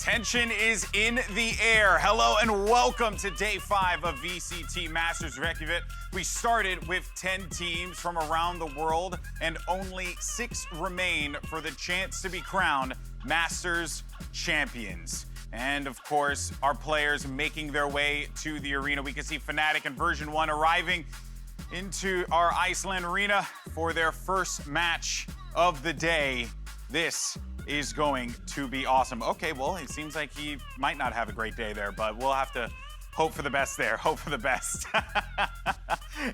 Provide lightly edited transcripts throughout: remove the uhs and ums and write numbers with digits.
Tension is in the air. Hello and welcome to day 5 of VCT Masters Reykjavik. We started with 10 teams from around the world and only 6 remain for the chance to be crowned Masters champions. And of course, our players making their way to the arena. We can see FNATIC and Version1 arriving into our Iceland arena for their first match of the day. This is going to be awesome. Okay, well, it seems like he might not have a great day there, but we'll have to hope for the best there. Hope for the best.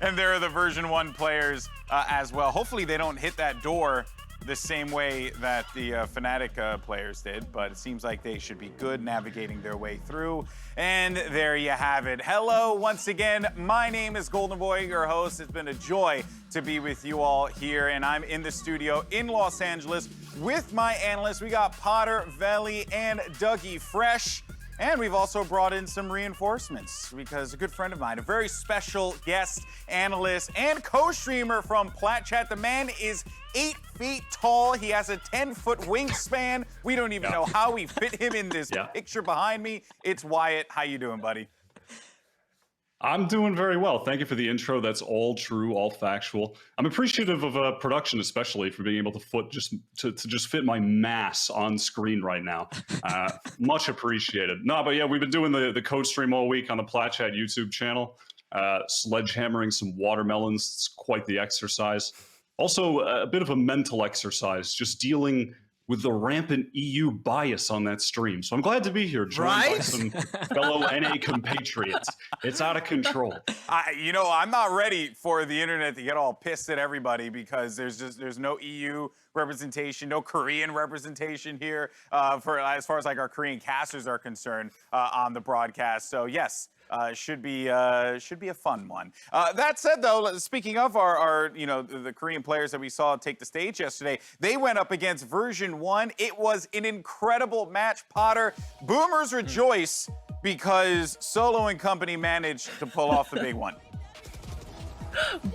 And there are the Version1 players as well. Hopefully they don't hit that door the same way that the FNATIC players did, but it seems like they should be good navigating their way through. And there you have it. Hello once again. My name is Golden Boy, your host. It's been a joy to be with you all here, and I'm in the studio in Los Angeles with my analysts. We got Potter, Veli, and Dougie Fresh. And we've also brought in some reinforcements because a good friend of mine, a very special guest analyst and co-streamer from Platchat. The man is 8 feet tall. He has a 10-foot wingspan. We don't even know how we fit him in this picture behind me. It's Wyatt. How you doing, buddy? I'm doing very well. Thank you for the intro. That's all true, all factual. I'm appreciative of production, especially for being able to just fit my mass on screen right now. Much appreciated. No, but yeah, we've been doing the code stream all week on the Platchat YouTube channel, sledgehammering some watermelons. It's quite the exercise. Also, a bit of a mental exercise, just dealing with the rampant EU bias on that stream. So I'm glad to be here, joined by some fellow NA compatriots. It's out of control. I'm not ready for the internet to get all pissed at everybody because there's no EU representation, no Korean representation here for as far as like our Korean casters are concerned on the broadcast. So yes. Should be a fun one. That said, though, speaking of our the Korean players that we saw take the stage yesterday, they went up against Version1. It was an incredible match. Potter, boomers rejoice because Solo and company managed to pull off the big one.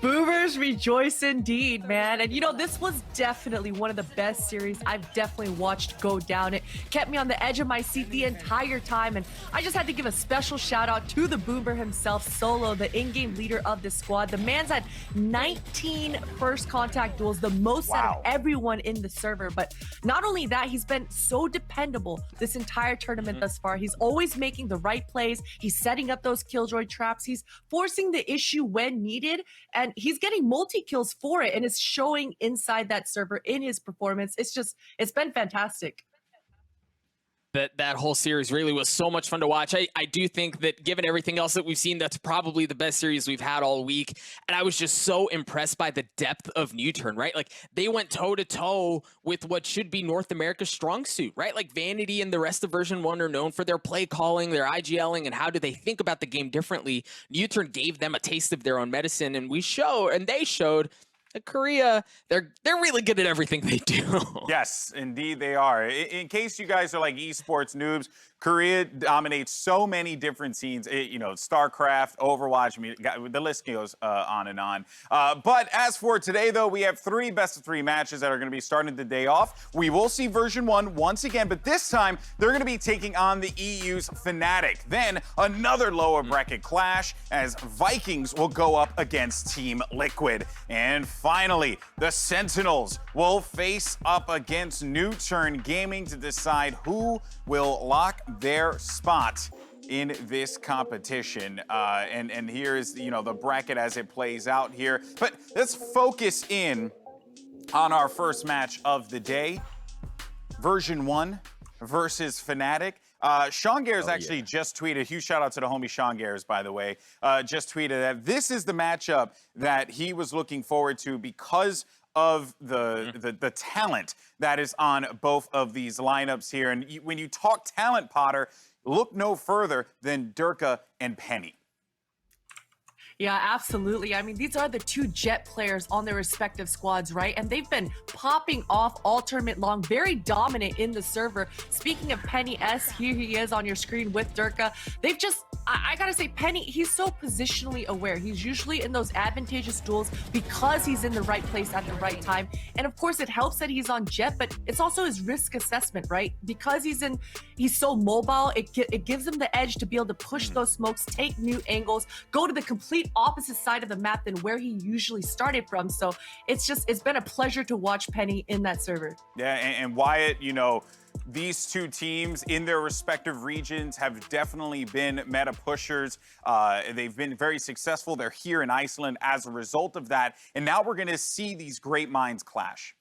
Boomers rejoice indeed, man. And this was definitely one of the best series I've definitely watched go down. It kept me on the edge of my seat the entire time, and I just had to give a special shout out to the boomer himself, Solo, the in-game leader of the squad. The man's had 19 first contact duels, the most out of everyone in the server. But not only that, he's been so dependable this entire tournament thus far. He's always making the right plays. He's setting up those killjoy traps. He's forcing the issue when needed. And he's getting multi-kills for it, and it's showing inside that server in his performance. It's been fantastic. That whole series really was so much fun to watch. I do think that given everything else that we've seen, that's probably the best series we've had all week. And I was just so impressed by the depth of Newturn, right? Like, they went toe-to-toe with what should be North America's strong suit, right? Like, Vanity and the rest of Version1 are known for their play calling, their IGLing, and how do they think about the game differently. Newturn gave them a taste of their own medicine, and they showed Korea, they're really good at everything they do. Yes, indeed they are. In case you guys are like esports noobs, Korea dominates so many different scenes. StarCraft, Overwatch, I mean, the list goes on and on. But as for today, though, we have 3 best-of-3 matches that are going to be starting the day off. We will see Version1 once again, but this time they're going to be taking on the EU's FNATIC. Then another lower bracket clash as Vikings will go up against Team Liquid. And finally, the Sentinels will face up against Newturn Gaming to decide who will lock their spot in this competition. And here is the bracket as it plays out here. But let's focus in on our first match of the day. Version1 versus FNATIC. Sean Gares actually just tweeted, huge shout out to the homie Sean Gares, by the way, just tweeted that this is the matchup that he was looking forward to because of the talent that is on both of these lineups here. And when you talk talent, Potter, look no further than Durka and Penny. Yeah, absolutely. I mean, these are the two Jet players on their respective squads, right? And they've been popping off all tournament long, very dominant in the server. Speaking of Penny S, here he is on your screen with Durka. They've just, I gotta say, Penny, he's so positionally aware. He's usually in those advantageous duels because he's in the right place at the right time. And of course, it helps that he's on Jet, but it's also his risk assessment, right? Because he's so mobile, it gives him the edge to be able to push those smokes, take new angles, go to the complete opposite side of the map than where he usually started from. So it's been a pleasure to watch Penny in that server. Yeah, and Wyatt, you know, these two teams in their respective regions have definitely been meta pushers. They've been very successful. They're here in Iceland as a result of that. And now we're going to see these great minds clash.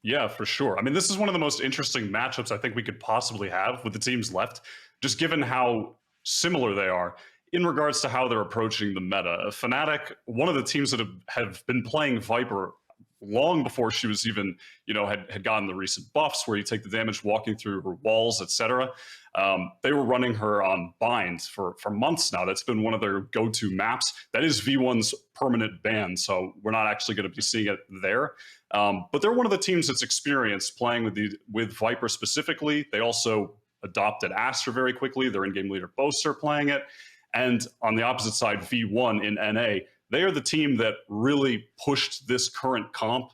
Yeah, for sure. I mean, this is one of the most interesting matchups I think we could possibly have with the teams left, just given how similar they are in regards to how they're approaching the meta. FNATIC, one of the teams that have been playing Viper long before she was even, had gotten the recent buffs where you take the damage walking through her walls, etc. They were running her on Bind for months now. That's been one of their go-to maps. That is V1's permanent ban, so we're not actually going to be seeing it there. But they're one of the teams that's experienced playing with Viper specifically. They also adopted Astra very quickly. Their in-game leader Boaster playing it. And on the opposite side, V1 in NA, they are the team that really pushed this current comp,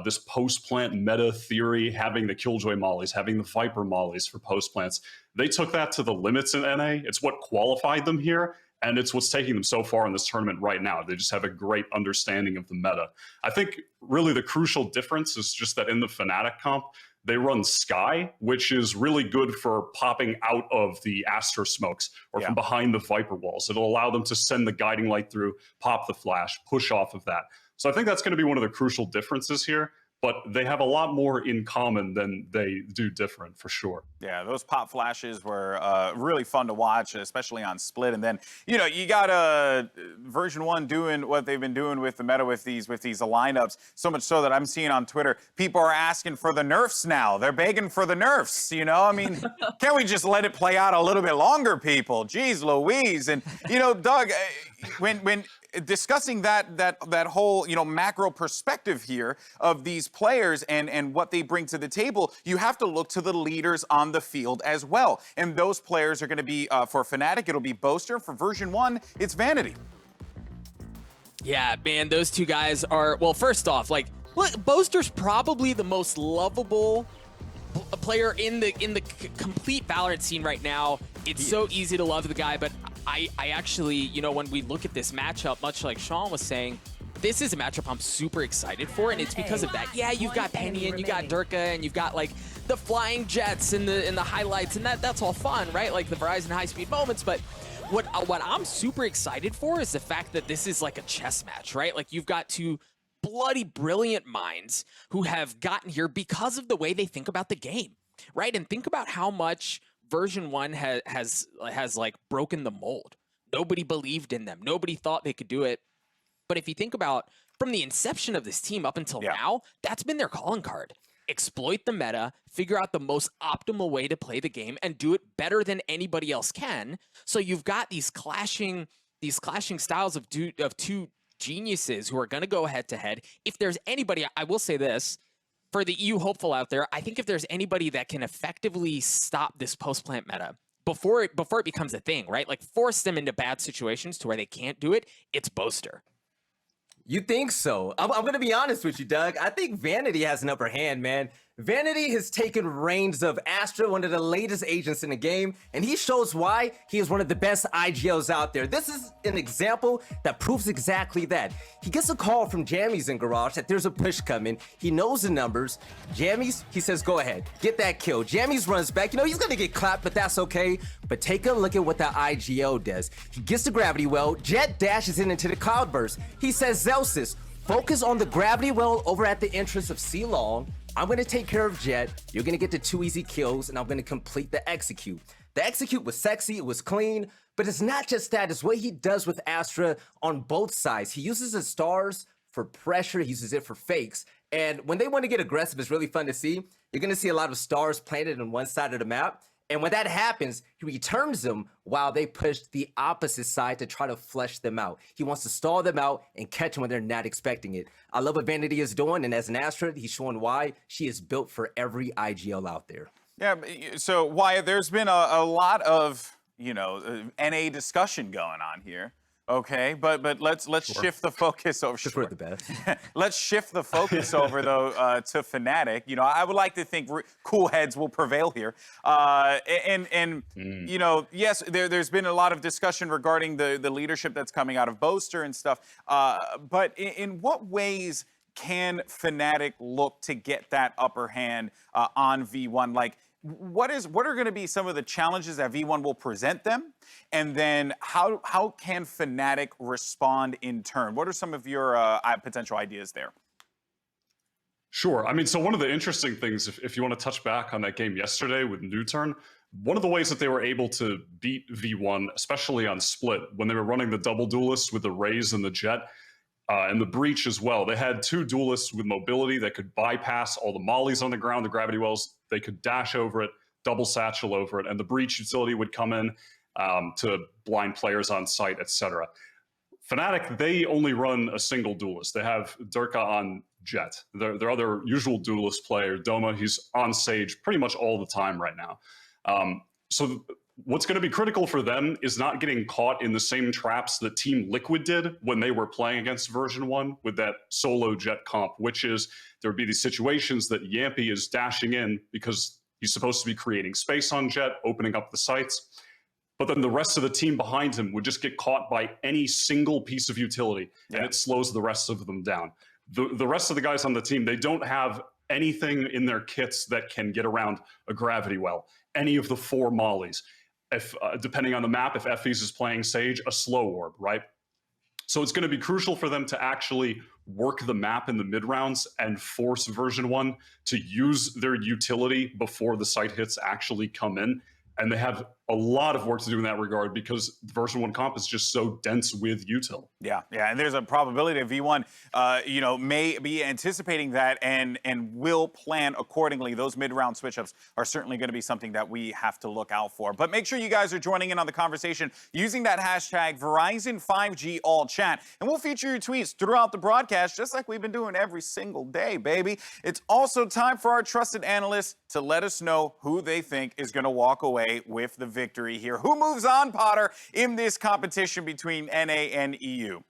this post-plant meta theory, having the Killjoy mollies, having the Viper mollies for post-plants. They took that to the limits in NA. It's what qualified them here, and it's what's taking them so far in this tournament right now. They just have a great understanding of the meta. I think really the crucial difference is just that in the FNATIC comp, they run Sky, which is really good for popping out of the Astra smokes or from behind the Viper walls. It'll allow them to send the guiding light through, pop the flash, push off of that. So I think that's going to be one of the crucial differences here. But they have a lot more in common than they do different, for sure. Yeah, those pop flashes were really fun to watch, especially on Split. And then, you got Version1 doing what they've been doing with the meta with these lineups, so much so that I'm seeing on Twitter, people are asking for the nerfs now. They're begging for the nerfs, I mean, can't we just let it play out a little bit longer, people? Jeez Louise. And, Doug, when discussing that whole macro perspective here of these players and what they bring to the table, you have to look to the leaders on the field as well. And those players are going to be for FNATIC, it'll be Boaster. For Version1, it's Vanity. Yeah, man, those two guys are, well, first off, look, Boaster's probably the most lovable player in the complete Valorant scene right now. It's so easy to love the guy, but I actually, when we look at this matchup, much like Sean was saying, this is a matchup I'm super excited for, and it's because of that. Yeah, you've got Penny and you got Durka and you've got the flying jets and the highlights, and that's all fun, right? Like the Verizon high-speed moments. But what I'm super excited for is the fact that this is like a chess match, right? Like you've got two bloody brilliant minds who have gotten here because of the way they think about the game, right? And think about how much Version1 has broken the mold. Nobody believed in them. Nobody thought they could do it. But if you think about from the inception of this team up until now, that's been their calling card. Exploit the meta, figure out the most optimal way to play the game, and do it better than anybody else can. So you've got these clashing styles of two geniuses who are going to go head to head. If there's anybody, I will say this, for the EU hopeful out there, I think if there's anybody that can effectively stop this post-plant meta before it becomes a thing, right? Like force them into bad situations to where they can't do it, it's Boaster. You think so? I'm going to be honest with you, Doug. I think Vanity has an upper hand, man. Vanity has taken reins of Astra, one of the latest agents in the game, and he shows why he is one of the best IGLs out there. This is an example that proves exactly that. He gets a call from Jammies in Garage that there's a push coming. He knows the numbers. Jammies, he says, go ahead, get that kill. Jammies runs back. He's going to get clapped, but that's okay. But take a look at what the IGL does. He gets the gravity well. Jet dashes into the cloudburst. He says, Zelsis, focus on the gravity well over at the entrance of C-Long. I'm going to take care of Jet. You're going to get the 2 easy kills, and I'm going to complete the execute. The execute was sexy. It was clean. But it's not just that. It's what he does with Astra on both sides. He uses his stars for pressure. He uses it for fakes. And when they want to get aggressive, it's really fun to see. You're going to see a lot of stars planted on one side of the map. And when that happens, he returns them while they push the opposite side to try to flush them out. He wants to stall them out and catch them when they're not expecting it. I love what Vanity is doing, and as an Astra, he's showing why she is built for every IGL out there. Yeah, so Wyatt, there's been a lot of, NA discussion going on here. Okay, but let's shift the focus over. We're the best. Let's shift the focus over though to FNATIC. I would like to think cool heads will prevail here. Yes, there's been a lot of discussion regarding the leadership that's coming out of Boaster and stuff. But in what ways can FNATIC look to get that upper hand on V1? Like, what are going to be some of the challenges that V1 will present them? And then how can FNATIC respond in turn? What are some of your potential ideas there? Sure. I mean, so one of the interesting things, if you want to touch back on that game yesterday with Newturn, one of the ways that they were able to beat V1, especially on Split, when they were running the double duelists with the Raze and the Jet, and the Breach as well. They had two duelists with mobility that could bypass all the mollies on the ground, the gravity wells. They could dash over it, double satchel over it, and the Breach utility would come in to blind players on site, etc. FNATIC, they only run a single duelist. They have Durka on Jet. Their other usual duelist player, Doma, he's on Sage pretty much all the time right now. So what's going to be critical for them is not getting caught in the same traps that Team Liquid did when they were playing against Version1 with that solo Jet comp, which is there would be these situations that Yampy is dashing in because he's supposed to be creating space on Jet, opening up the sites. But then the rest of the team behind him would just get caught by any single piece of utility, and it slows the rest of them down. The rest of the guys on the team, they don't have anything in their kits that can get around a gravity well, any of the 4 mollies. If depending on the map, if FES is playing Sage, a slow orb, right? So it's going to be crucial for them to actually work the map in the mid rounds and force Version1 to use their utility before the site hits actually come in. And they have a lot of work to do in that regard because the Version1 comp is just so dense with util. Yeah, and there's a probability that V1, may be anticipating that and will plan accordingly. Those mid-round switch-ups are certainly going to be something that we have to look out for. But make sure you guys are joining in on the conversation using that hashtag Verizon5G AllChat, and we'll feature your tweets throughout the broadcast, just like we've been doing every single day, baby. It's also time for our trusted analysts to let us know who they think is going to walk away with the victory here. Who moves on, Potter, in this competition between NA and EU?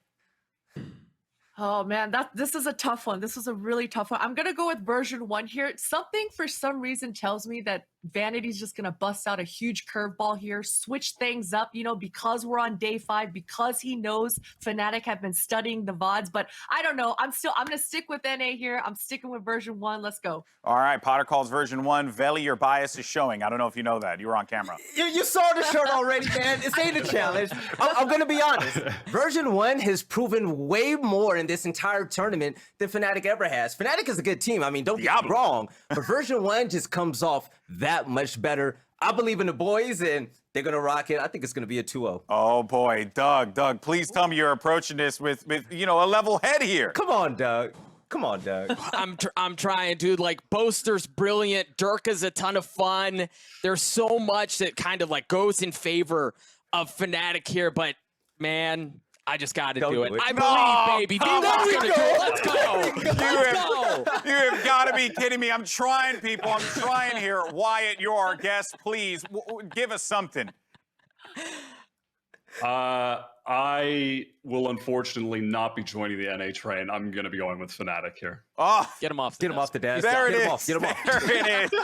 Oh man, this is a tough one. This is a really tough one. I'm gonna go with Version1 here. Something for some reason tells me that Vanity's just gonna bust out a huge curveball here, switch things up, because we're on day 5, because he knows FNATIC have been studying the VODs. But I don't know. I'm gonna stick with NA here. I'm sticking with Version1. Let's go. All right, Potter calls Version1. Veli, your bias is showing. I don't know if you know that. You were on camera. You saw the shirt already, man. It's ain't a challenge. I'm gonna be honest. Version1 has proven way more in this entire tournament than FNATIC ever has. FNATIC is a good team. I mean, don't get me wrong, but Version1 just comes off that much better. I believe in the boys, and they're gonna rock it. I think it's gonna be a 2-0. Oh boy, Doug, please tell me you're approaching this with a level head here. Come on, Doug. I'm trying, dude. Like, Boaster's brilliant. Durka's a ton of fun. There's so much that kind of goes in favor of FNATIC here, but man, I just got to do it. I believe, baby. Let's go. You have got to be kidding me. I'm trying, people. I'm trying here. Wyatt, you're our guest. Please, give us something. I will unfortunately not be joining the NA train. I'm going to be going with FNATIC here. Oh, get him off. Get him off the desk. There it is. Get him off. There it is.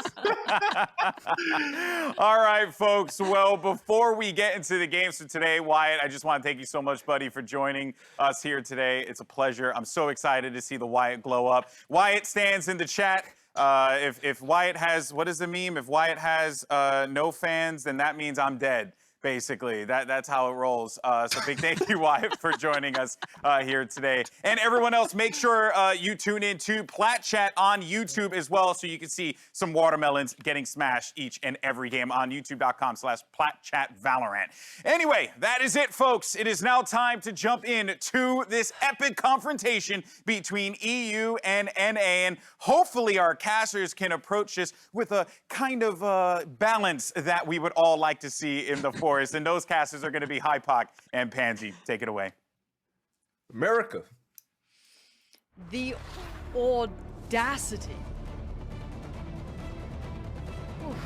All right, folks. Well, before we get into the games for today, Wyatt, I just want to thank you so much, buddy, for joining us here today. It's a pleasure. I'm so excited to see the Wyatt glow up. Wyatt stands in the chat. If Wyatt has, what is the meme? If Wyatt has no fans, then that means I'm dead. basically. That's how it rolls. So big thank you, Wyatt, for joining us here today. And everyone else, make sure you tune in to Plat Chat on YouTube as well, so you can see some watermelons getting smashed each and every game on youtube.com/PlatChatValorant. Anyway, that is it, folks. It is now time to jump in to this epic confrontation between EU and NA, and hopefully our casters can approach this with a kind of balance that we would all like to see in the forest. And those casters are going to be Hypoc and Pansy. Take it away. America. The audacity. Oof.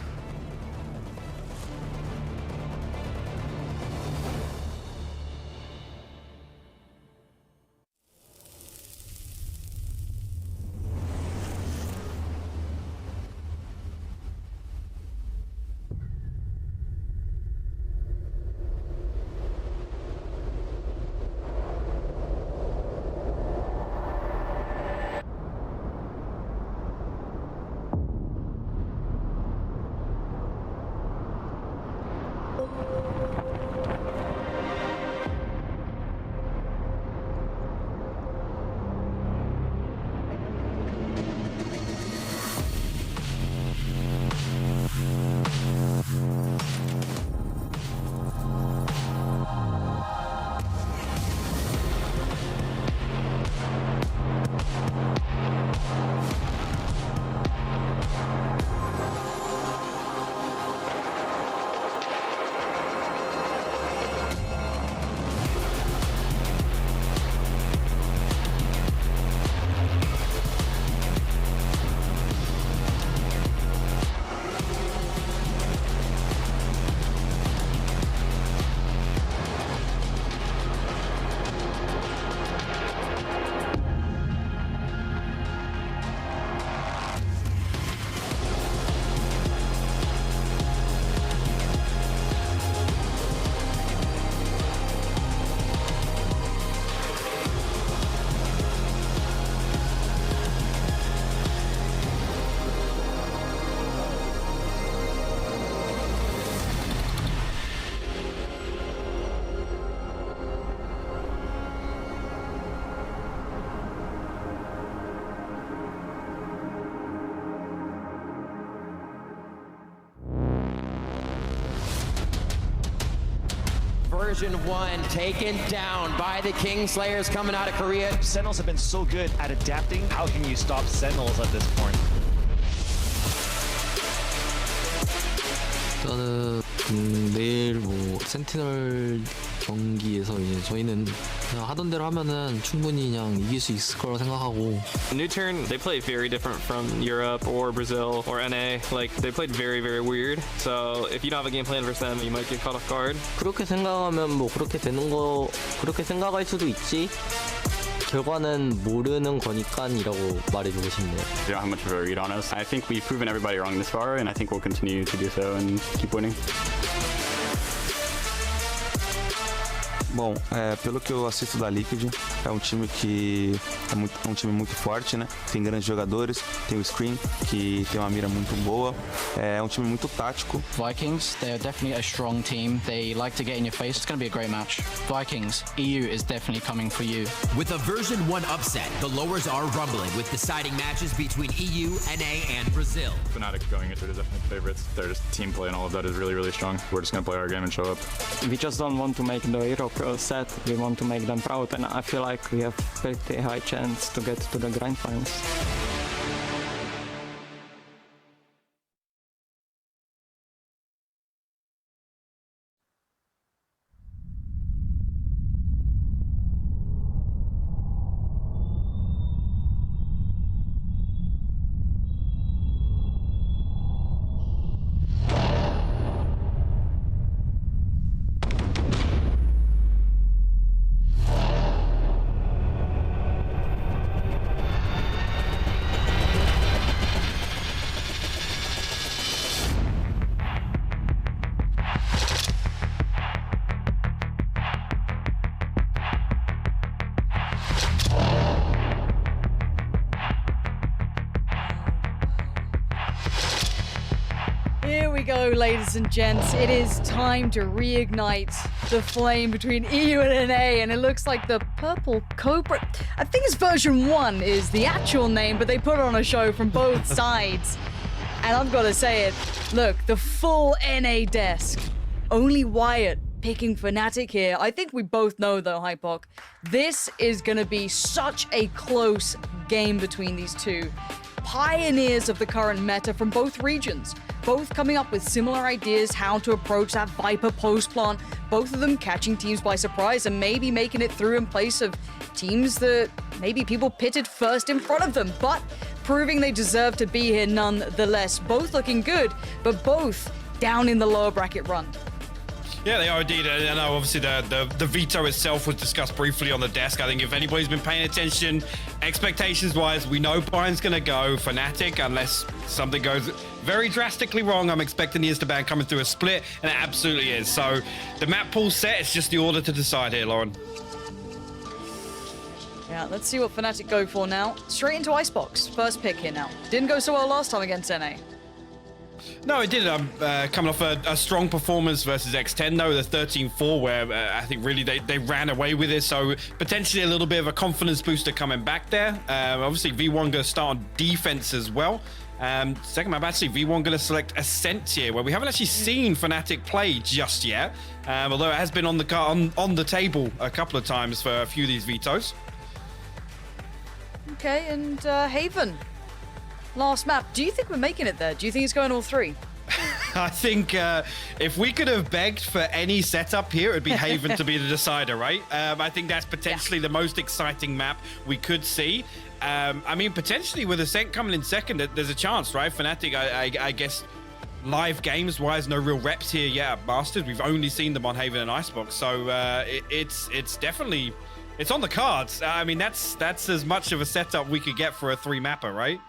Version1 taken down by the Kingslayers coming out of Korea. Sentinels have been so good at adapting. How can you stop Sentinels at this point? 일단은 내일 뭐 센티널 경기에서 이제 저희는 그냥 하던 대로 하면은 충분히 그냥 이길 수 있을 거라고 생각하고. New Turn, they play very different from Europe or Brazil or NA. Like, they played very, very weird. So if you don't have a game plan versus them, you might get caught off guard. 그렇게 생각하면 뭐 그렇게 되는 거 그렇게 생각할 수도 있지. 결과는 모르는 거니까이라고 말해주고 싶네요. We don't have much of a read on us. I think we've proven everybody wrong this far, and I think we'll continue to do so and keep winning. Bom, pelo que eu assisto da Liquid, é um time que é um time muito forte, né? Tem grandes jogadores, tem o Screen, que tem uma mira muito boa. É um time muito tático. Vikings, they're definitely a strong team. They like to get in your face. It's going to be a great match. Vikings, EU is definitely coming for you. With a Version1 upset, the lowers are rumbling with deciding matches between EU, NA, and Brazil. FNATIC going into it is definitely favorites. Their team play and all of that is really, really strong. We're just going to play our game and show up. We just don't want to make the Europe set. We want to make them proud, and I feel like we have pretty high chance to get to the grand finals. go, ladies and gents. It is time to reignite the flame between EU and NA, and it looks like the Purple Cobra. I think it's Version1 is the actual name, but they put on a show from both sides. And I've got to say it. Look, the full NA desk. Only Wyatt picking FNATIC here. I think we both know, though, Hypok, this is going to be such a close game between these two. Pioneers of the current meta from both regions, both coming up with similar ideas how to approach that Viper post plant, both of them catching teams by surprise and maybe making it through in place of teams that maybe people pitted first in front of them, but proving they deserve to be here nonetheless. Both looking good, but both down in the lower bracket run. Yeah, they are indeed. I know obviously the veto itself was discussed briefly on the desk. I think if anybody's been paying attention, expectations-wise, we know Brian's going to go FNATIC unless something goes very drastically wrong. I'm expecting the Instaban coming through a split, and it absolutely is. So the map pool's set. It's just the order to decide here, Lauren. Yeah, let's see what FNATIC go for now. Straight into Icebox. First pick here now. Didn't go so well last time against NA. No, it did. Coming off a strong performance versus X10, though, the 13-4, where I think really they ran away with it. So potentially a little bit of a confidence booster coming back there. Obviously, V1 going to start on defense as well. Second map, actually, V1 going to select Ascent here, where we haven't actually seen FNATIC play just yet. Although it has been on the table a couple of times for a few of these vetoes. Okay, and Haven. Last map. Do you think we're making it there? Do you think it's going all three? I think if we could have begged for any setup here, it'd be Haven to be the decider, right? I think that's potentially the most exciting map we could see. I mean, potentially with Ascent coming in second, there's a chance, right? FNATIC, I guess, live games-wise, no real reps here yet at Masters. We've only seen them on Haven and Icebox, so it's definitely... It's on the cards. I mean, that's as much of a setup we could get for a three-mapper, right?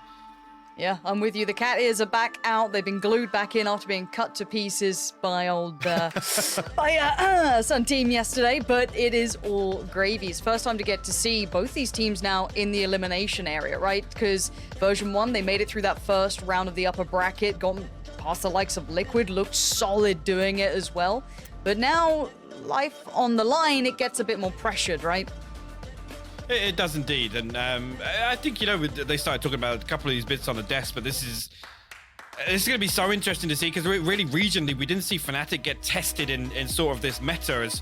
Yeah, I'm with you. The cat ears are back out. They've been glued back in after being cut to pieces by old Sun Team yesterday, but it is all gravy. It's first time to get to see both these teams now in the elimination area, right? Because Version1, they made it through that first round of the upper bracket, got past the likes of Liquid, looked solid doing it as well. But now, life on the line, it gets a bit more pressured, right? It does indeed, and I think, you know, they started talking about a couple of these bits on the desk, but this is going to be so interesting to see, because really regionally we didn't see FNATIC get tested in sort of this meta as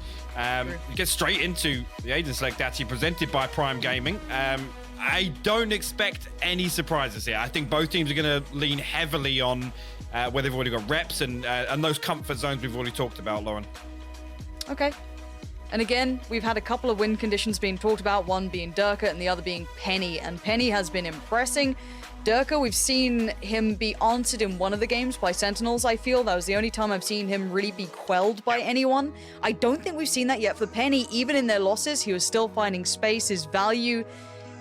get straight into the agent select actually presented by Prime Gaming. I don't expect any surprises here. I think both teams are going to lean heavily on where they've already got reps and those comfort zones we've already talked about, Lauren. Okay. And again, we've had a couple of win conditions being talked about, one being Durka and the other being Penny. And Penny has been impressing. Durka, we've seen him be answered in one of the games by Sentinels, I feel. That was the only time I've seen him really be quelled by anyone. I don't think we've seen that yet for Penny. Even in their losses, he was still finding space. His value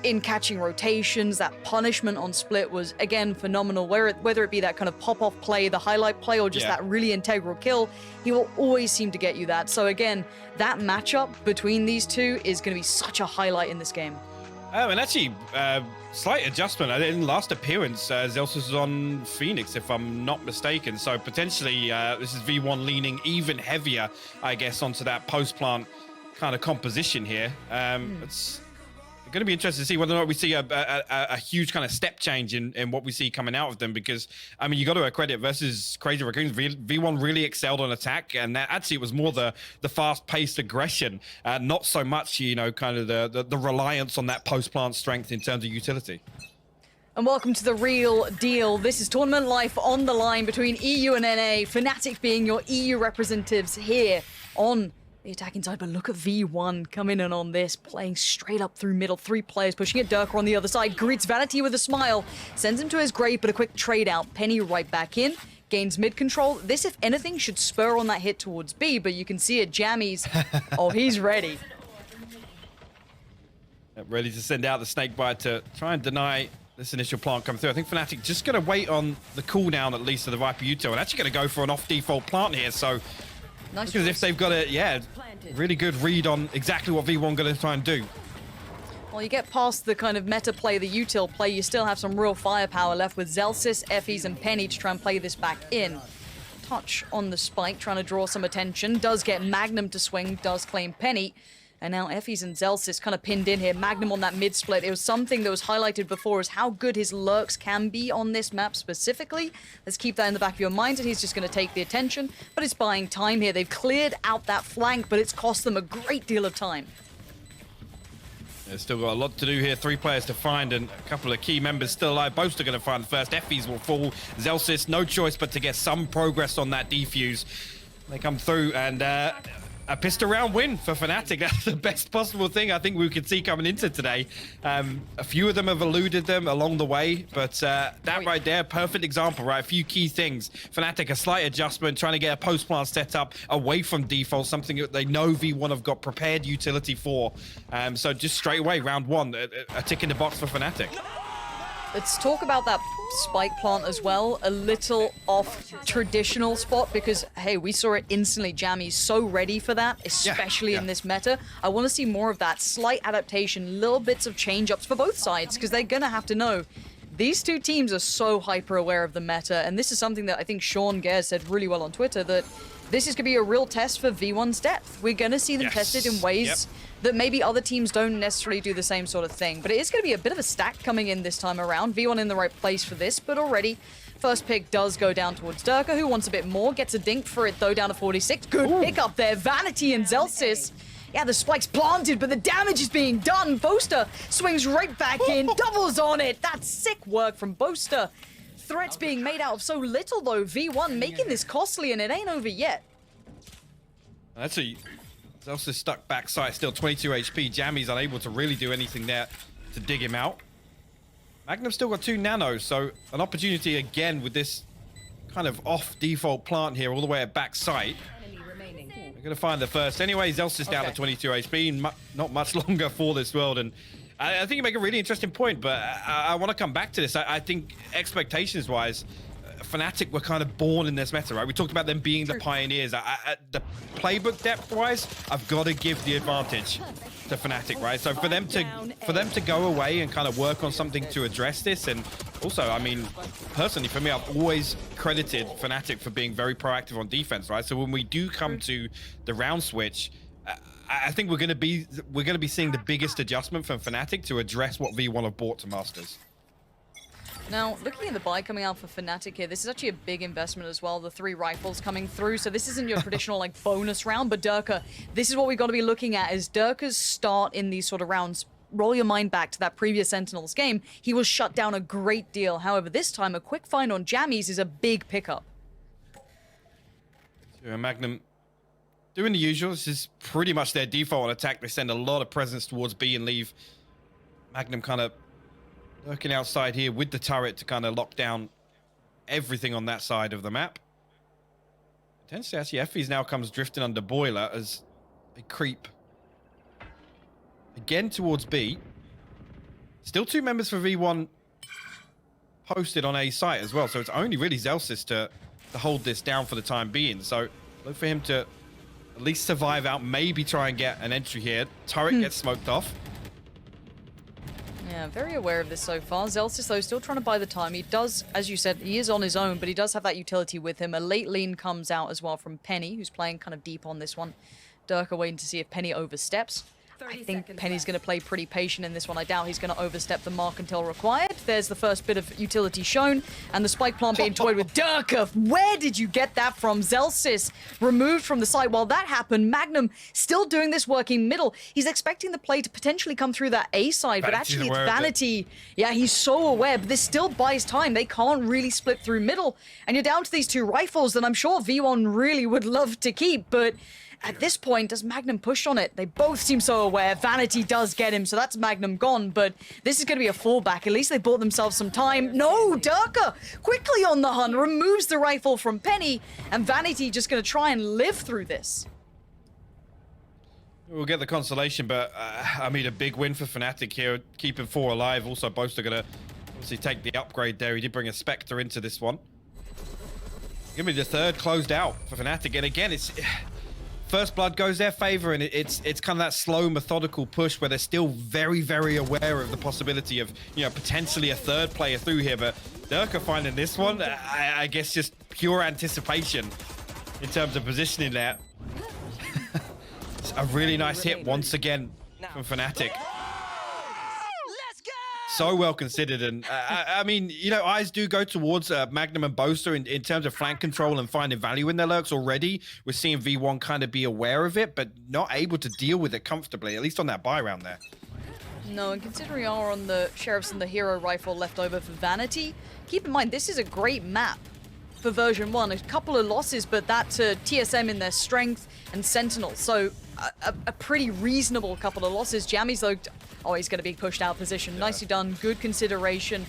in catching rotations, that punishment on split was, again, phenomenal. Whether it be that kind of pop-off play, the highlight play, or just that really integral kill, he will always seem to get you that. So again, that matchup between these two is going to be such a highlight in this game. And actually, slight adjustment. In last appearance, Zelsus was on Phoenix, if I'm not mistaken. So potentially, this is V1 leaning even heavier, I guess, onto that post-plant kind of composition here. It's going to be interesting to see whether or not we see a huge kind of step change in what we see coming out of them, because I mean, you got to credit versus Crazy Raccoons, V1 really excelled on attack, and that actually it was more the fast-paced aggression, not so much, you know, kind of the reliance on that post-plant strength in terms of utility. And welcome to the real deal. This is tournament life on the line between EU and NA. FNATIC being your EU representatives here on the attacking side, but look at V1 coming in on this, playing straight up through middle. 3 players pushing at Durka on the other side. Greets Vanity with a smile, sends him to his grave, but a quick trade out. Penny right back in, gains mid control. This, if anything, should spur on that hit towards B, but you can see it, Jammies. Oh, he's ready. Ready to send out the snakebite to try and deny this initial plant coming through. I think FNATIC just going to wait on the cooldown, at least, of the Viper Util, and actually going to go for an off-default plant here, so nice, because if they've got a really good read on exactly what V1 going to try and do. Well, you get past the kind of meta play, the util play, you still have some real firepower left with Zelsis, Effys, and Penny to try and play this back in. touch on the spike, trying to draw some attention. Does get Magnum to swing, does claim Penny. And now Effys and Zellsis kind of pinned in here. Magnum on that mid split. It was something that was highlighted before is how good his lurks can be on this map specifically. Let's keep that in the back of your mind, and he's just going to take the attention. But it's buying time here. They've cleared out that flank, but it's cost them a great deal of time. They've still got a lot to do here. 3 players to find and a couple of key members still alive. Both are going to find first. Effys will fall. Zellsis, no choice but to get some progress on that defuse. They come through and a pistol round win for FNATIC. That's the best possible thing I think we could see coming into today. A few of them have eluded them along the way, but that right there, perfect example, right? A few key things. FNATIC, a slight adjustment, trying to get a post-plant set up away from default, something that they know V1 have got prepared utility for. So just straight away, round 1, a tick in the box for FNATIC. Let's talk about that spike plant as well. A little off traditional spot because, hey, we saw it instantly. Jammy's so ready for that, especially in this meta. I want to see more of that. Slight adaptation, little bits of change-ups for both sides because they're going to have to know. These two teams are so hyper-aware of the meta, and this is something that I think Sean Gare said really well on Twitter, that this is going to be a real test for V1's depth. We're going to see them tested in ways that maybe other teams don't necessarily do the same sort of thing. But it is going to be a bit of a stack coming in this time around. V1 in the right place for this, but already first pick does go down towards Durka, who wants a bit more. Gets a dink for it, though, down to 46. Good pick up there. Vanity and Zellsis. Yeah, the spike's planted, but the damage is being done. Boaster swings right back in, doubles on it. That's sick work from Boaster. Threats being made out of so little, though. V1 making this costly, and it ain't over yet. That's Zellsis stuck backside, still 22 HP. Jammy's unable to really do anything there to dig him out. Magnum's still got 2 nanos, so an opportunity again with this kind of off default plant here all the way at backside. They're going to find the first. Anyway, Zellsis down to 22 HP. Not much longer for this world. And I think you make a really interesting point, but I want to come back to this. I think expectations-wise, FNATIC were kind of born in this meta, right? We talked about them being the pioneers. The playbook depth-wise, I've got to give the advantage to FNATIC, right? So for them to go away and kind of work on something to address this, and also, I mean, personally for me, I've always credited FNATIC for being very proactive on defense, right? So when we do come to the round switch, I think we're going to be seeing the biggest adjustment from FNATIC to address what V1 have brought to Masters. Now, looking at the buy coming out for FNATIC here, this is actually a big investment as well. The 3 rifles coming through, so this isn't your traditional like bonus round, but Durka, this is what we've got to be looking at, is Durka's start in these sort of rounds. Roll your mind back to that previous Sentinels game. He was shut down a great deal. However, this time, a quick find on Jammies is a big pickup. So Magnum doing the usual. This is pretty much their default on attack. They send a lot of presence towards B and leave. Magnum kind of lurking outside here with the turret to kind of lock down everything on that side of the map. Potentially, actually, Effys now comes drifting under Boiler as they creep again towards B. Still 2 members for V1 posted on A site as well, so it's only really Zellsis to hold this down for the time being. So look for him to at least survive out, maybe try and get an entry here. Turret gets smoked off. Yeah, very aware of this so far. Zellsis, though, still trying to buy the time. He does, as you said, he is on his own, but he does have that utility with him. A late lean comes out as well from Penny, who's playing kind of deep on this one. Durka waiting to see if Penny oversteps. I think Penny's going to play pretty patient in this one. I doubt he's going to overstep the mark until required. There's the first bit of utility shown, and the spike plant being toyed with. Durka, where did you get that from? Zellsis removed from the site. While that happened, Magnum still doing this working middle. He's expecting the play to potentially come through that A side, but actually it's Vanity. Yeah, he's so aware, but this still buys time. They can't really split through middle, and you're down to these 2 rifles that I'm sure V1 really would love to keep, but at this point, does Magnum push on it? They both seem so aware. Vanity does get him, so that's Magnum gone, but this is going to be a fallback. At least they bought themselves some time. No, Durka quickly on the hunt, removes the rifle from Penny, and Vanity just going to try and live through this. We'll get the consolation, but I mean, a big win for FNATIC here, keeping 4 alive. Also, Boaster going to obviously take the upgrade there. He did bring a Spectre into this one. Give me the 3rd closed out for FNATIC, and again, it's first blood goes their favor, and it's kind of that slow, methodical push where they're still very, very aware of the possibility of, you know, potentially a third player through here. But Durka finding this one, I guess just pure anticipation in terms of positioning there. It's a really nice hit once again from FNATIC. So well considered, and I mean, you know, eyes do go towards Magnum and Boaster in terms of flank control and finding value in their lurks already. We're seeing V1 kind of be aware of it, but not able to deal with it comfortably, at least on that buy round there. No, and considering are on the Sheriffs and the Hero Rifle left over for Vanity, keep in mind this is a great map for version 1. A couple of losses, but that to TSM in their strength and Sentinel. So a pretty reasonable couple of losses. Jammy's though, oh, he's going to be pushed out position. Nicely done, good consideration.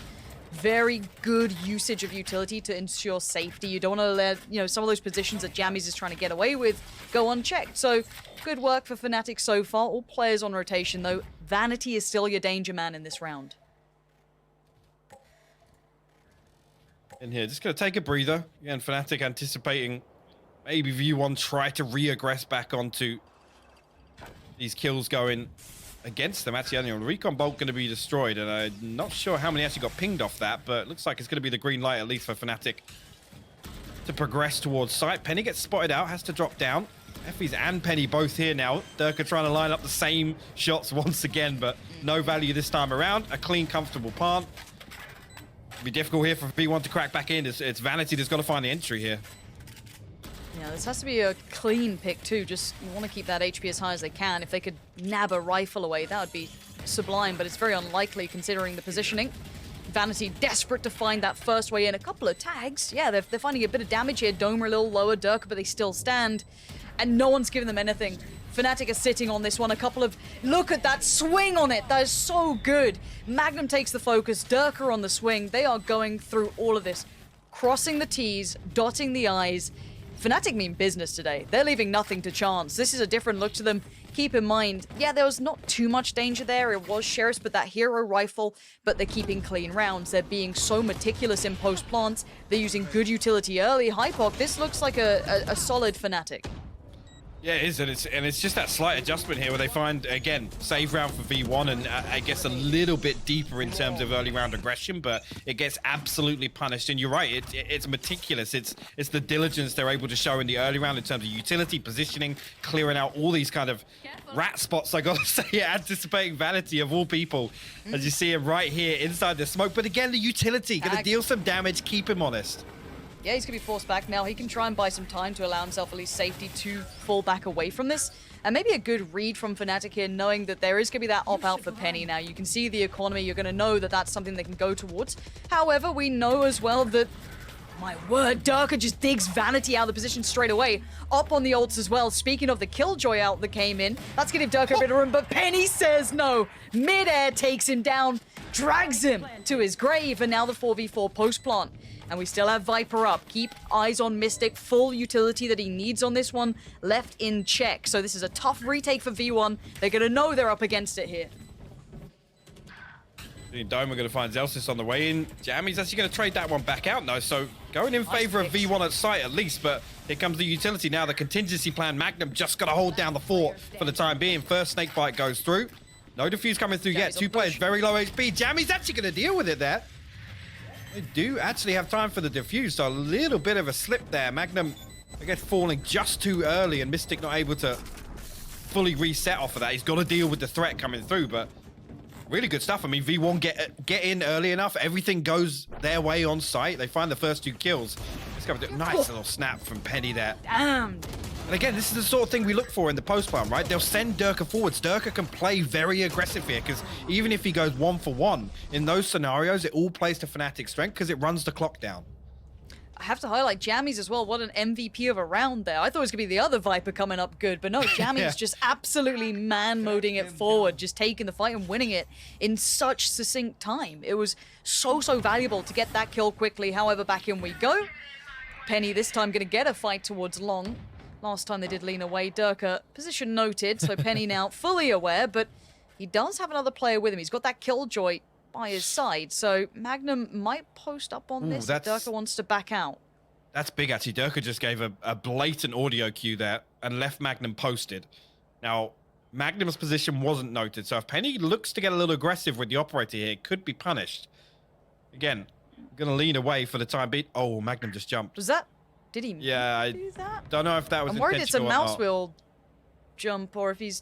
Very good usage of utility to ensure safety. You don't want to let, you know, some of those positions that Jammies is trying to get away with go unchecked. So good work for FNATIC so far. All players on rotation though. Vanity is still your danger man in this round. In here, just going to take a breather. Again, FNATIC anticipating maybe V1 try to re-aggress back onto these kills going against them. Actually, the Recon Bolt going to be destroyed, and I'm not sure how many actually got pinged off that, but it looks like it's going to be the green light, at least for FNATIC, to progress towards site. Penny gets spotted out, has to drop down. Effie's and Penny both here now. Durka trying to line up the same shots once again, but no value this time around. A clean, comfortable plant. It'll be difficult here for V1 to crack back in. It's Vanity that's got to find the entry here. Yeah, this has to be a clean pick too. Just you want to keep that HP as high as they can. If they could nab a rifle away, that would be sublime, but it's very unlikely considering the positioning. Vanity desperate to find that first way in. A couple of tags. Yeah, they're finding a bit of damage here. Domer a little lower, Durka, but they still stand. And no one's giving them anything. FNATIC are sitting on this one. A couple of... Look at that swing on it. That is so good. Magnum takes the focus. Durka on the swing. They are going through all of this. Crossing the T's, dotting the I's. FNATIC mean business today. They're leaving nothing to chance. This is a different look to them. Keep in mind, yeah, there was not too much danger there. It was Sheriffs, but that Hero Rifle, but they're keeping clean rounds. They're being so meticulous in post plants. They're using good utility early. Hypoc, this looks like a solid FNATIC. Yeah, it is, and it's just that slight adjustment here where they find, again, save round for V1 and I guess a little bit deeper in terms of early round aggression, but it gets absolutely punished. And you're right, it's meticulous. It's the diligence they're able to show in the early round in terms of utility, positioning, clearing out all these kind of rat spots, I gotta say, anticipating Vanity of all people, as you see him right here inside the smoke. But again, the utility, gonna deal some damage, keep him honest. Yeah, he's going to be forced back now. He can try and buy some time to allow himself at least safety to fall back away from this. And maybe a good read from FNATIC here, knowing that there is going to be that op-out for Penny now. You can see the economy. You're going to know that that's something they can go towards. However, we know as well that, my word, Durka just digs Vanity out of the position straight away. Up on the ults as well. Speaking of the Killjoy out that came in, that's going to give Durka a bit of room, but Penny says no. Mid-air takes him down, drags him to his grave, and now the 4v4 post-plant. And we still have Viper up. Keep eyes on Mystic. Full utility that he needs on this one. Left in check. So this is a tough retake for V1. They're going to know they're up against it here. Dome are going to find Zelsis on the way in. Jammy's actually going to trade that one back out now. So going in favor of V1 at site at least. But here comes the utility now. The contingency plan. Magnum just got to hold down the fort for the time being. First snakebite goes through. No defuse coming through yet. Two players very low HP. Jammy's actually going to deal with it there. They do actually have time for the defuse, so a little bit of a slip there. Magnum, I guess, falling just too early, and Mystic not able to fully reset off of that. He's got to deal with the threat coming through, but really good stuff. I mean, V1 get in early enough. Everything goes their way on site. They find the first 2 kills. Let's go with a nice little snap from Penny there. Damn. And again, this is the sort of thing we look for in the post plan, right? They'll send Durka forwards. Durka can play very aggressive here because even if he goes 1-for-1, in those scenarios, it all plays to FNATIC's strength because it runs the clock down. I have to highlight Jammies as well. What an MVP of a round there. I thought it was going to be the other Viper coming up good, but no, Jammies just absolutely man-moding it forward, just taking the fight and winning it in such succinct time. It was so valuable to get that kill quickly. However, back in we go. Penny this time going to get a fight towards Long. Last time they did lean away. Durka, position noted, so Penny now fully aware, but he does have another player with him. He's got that Killjoy by his side, so Magnum might post up on this if Durka wants to back out. That's big, actually. Durka just gave a blatant audio cue there and left Magnum posted. Now, Magnum's position wasn't noted, so if Penny looks to get a little aggressive with the operator here, it could be punished. Again, going to lean away for the time being. Oh, Magnum just jumped. Was that? Did he Yeah, do that? Don't know if that was I'm worried it's a intentional or mouse not. wheel jump, or if he's...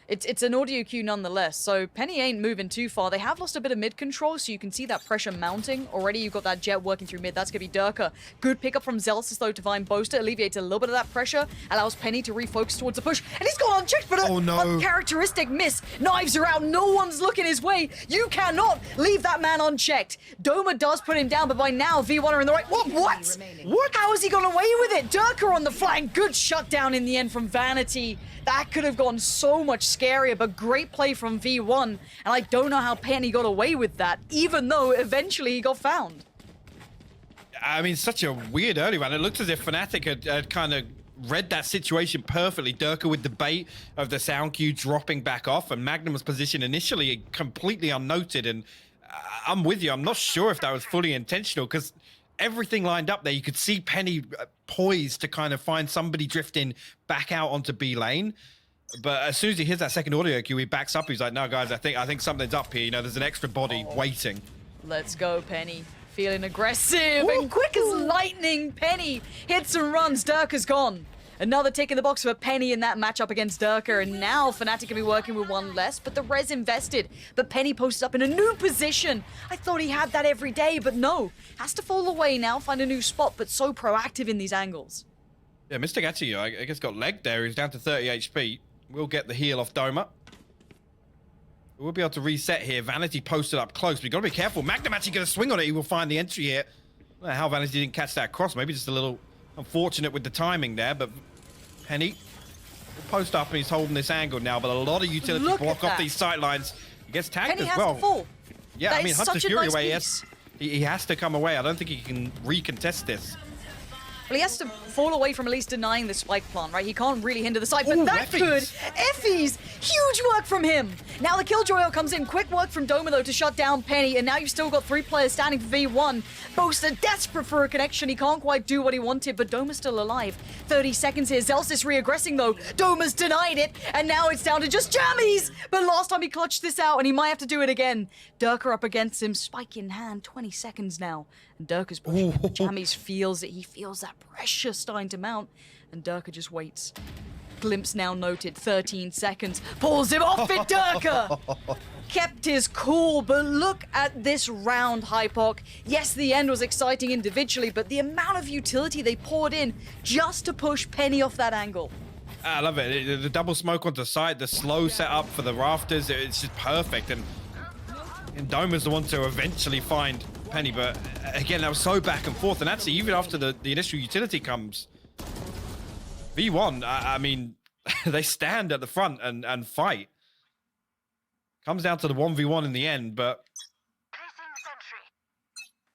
It's an audio cue nonetheless, so Penny ain't moving too far. They have lost a bit of mid control, so you can see that pressure mounting. Already you've got that jet working through mid. That's going to be Durka. Good pickup from Zelsis, though, to find Boaster. Alleviates a little bit of that pressure, allows Penny to refocus towards the push. And he's gone unchecked, but a uncharacteristic miss. Knives are out. No one's looking his way. You cannot leave that man unchecked. Doma does put him down, but by now, V1 are in the right... What? How has he gone away with it? Durka on the flank. Good shutdown in the end from Vanity. That could have gone so much scarier, but great play from V1. And I don't know how Penny got away with that, even though eventually he got found. I mean, such a weird early round. It looked as if FNATIC had kind of read that situation perfectly. Durka with the bait of the sound cue dropping back off, and Magnum's position initially completely unnoted. And I'm with you. I'm not sure if that was fully intentional, because everything lined up there. You could see Penny poised to kind of find somebody drifting back out onto B lane. But as soon as he hears that second audio cue, he backs up. He's like, no, guys, I think something's up here. You know, there's an extra body waiting. Let's go, Penny. Feeling aggressive and quick as lightning. Penny hits and runs. Durka's gone. Another tick in the box for Penny in that matchup against Durka, and now FNATIC can be working with one less, but the res invested. But Penny posted up in a new position. I thought he had that every day, but no. Has to fall away now, find a new spot, but so proactive in these angles. Yeah, Mr. Gatsu, I guess, got legged there. He's down to 30 HP. We'll get the heal off Doma. We'll be able to reset here. Vanity posted up close. We've got to be careful. Magnum actually going to swing on it. He will find the entry here. I don't know how Vanity didn't catch that cross. Maybe just a little unfortunate with the timing there, but Penny will post up and he's holding this angle now, but a lot of utility block off these sight lines. He gets tagged Penny as well. has to fall. Yeah, That I mean, is Hunter's such a Fury nice away. piece. He has to come away. I don't think he can recontest this. Well, he has to fall away from at least denying the spike plant, right? He can't really hinder the side, but Ooh, that Effie's. could. Effie's! Huge work from him! Now the Killjoy comes in. Quick work from Doma, though, to shut down Penny, and now you've still got 3 players standing for V1. Boaster desperate for a connection. He can't quite do what he wanted, but Doma's still alive. 30 seconds here. Zelsis reaggressing, though. Doma's denied it, and now it's down to just Jammies! But last time he clutched this out, and he might have to do it again. Durka up against him, spike in hand, 20 seconds now. And Durka's pushing. Jammies feels it. He feels that pressure starting to mount, and Durka just waits. Glimpse now noted, 13 seconds. Pulls him off it, Durka! Kept his cool, but look at this round, Hypoc. Yes, the end was exciting individually, but the amount of utility they poured in just to push Penny off that angle. I love it. The double smoke onto the side, the slow setup for the rafters, it's just perfect. And Doma's the one to eventually find Penny, but again, that was so back and forth. And actually, even after the initial utility comes, V1, I mean, they stand at the front and fight. Comes down to the 1v1 in the end, but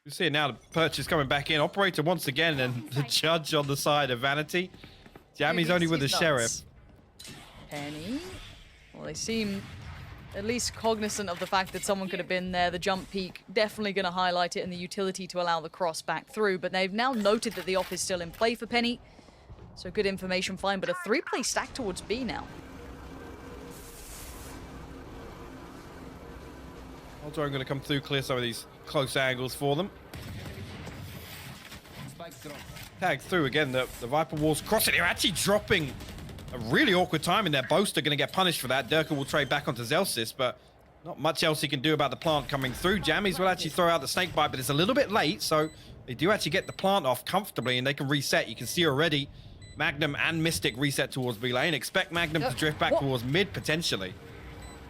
you see it now, the purchase coming back in. Operator once again, and the judge on the side of Vanity. Jammy's only with the sheriff. Penny? Well, they seem at least cognizant of the fact that someone could have been there. The jump peak definitely going to highlight it, and the utility to allow the cross back through. But they've now noted that the off is still in play for Penny. So good information, fine. But a 3-play stack towards B now. Also, I'm going to come through, clear some of these close angles for them. Tag through again. The Viper Wall's crossing here, actually dropping a really awkward time in there. Boaster going to get punished for that. Durka will trade back onto Zelsis, but not much else he can do about the plant coming through. Jammies will actually throw out the snake bite, but it's a little bit late, so they do actually get the plant off comfortably, and they can reset. You can see already Magnum and Mystic reset towards B lane. Expect Magnum to drift back towards mid, potentially.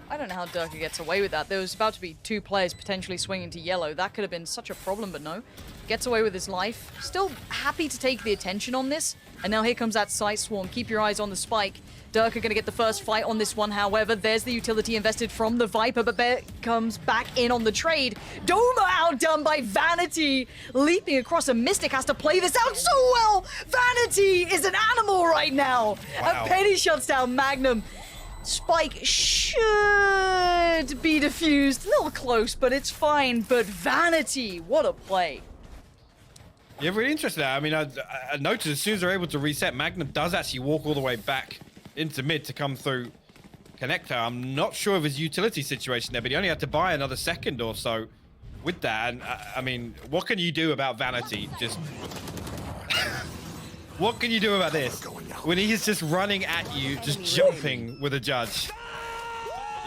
I don't know how Durka gets away with that. There was about to be 2 players potentially swinging to yellow. That could have been such a problem, but no. Gets away with his life. Still happy to take the attention on this. And now here comes that Sight Swarm. Keep your eyes on the spike. Durka going to get the first fight on this one, however. There's the utility invested from the Viper, but Bear comes back in on the trade. Doma outdone by Vanity. Leaping across, and Mystic has to play this out so well. Vanity is an animal right now. Wow. And Penny shuts down Magnum. Spike should be defused. A little close, but it's fine. But Vanity, what a play. Yeah, really interesting. I mean, I noticed as soon as they're able to reset, Magnum does actually walk all the way back into mid to come through connector. I'm not sure of his utility situation there, but he only had to buy another second or so with that. And I mean, what can you do about Vanity? Just what can you do about this when he's just running at you, just jumping with a judge?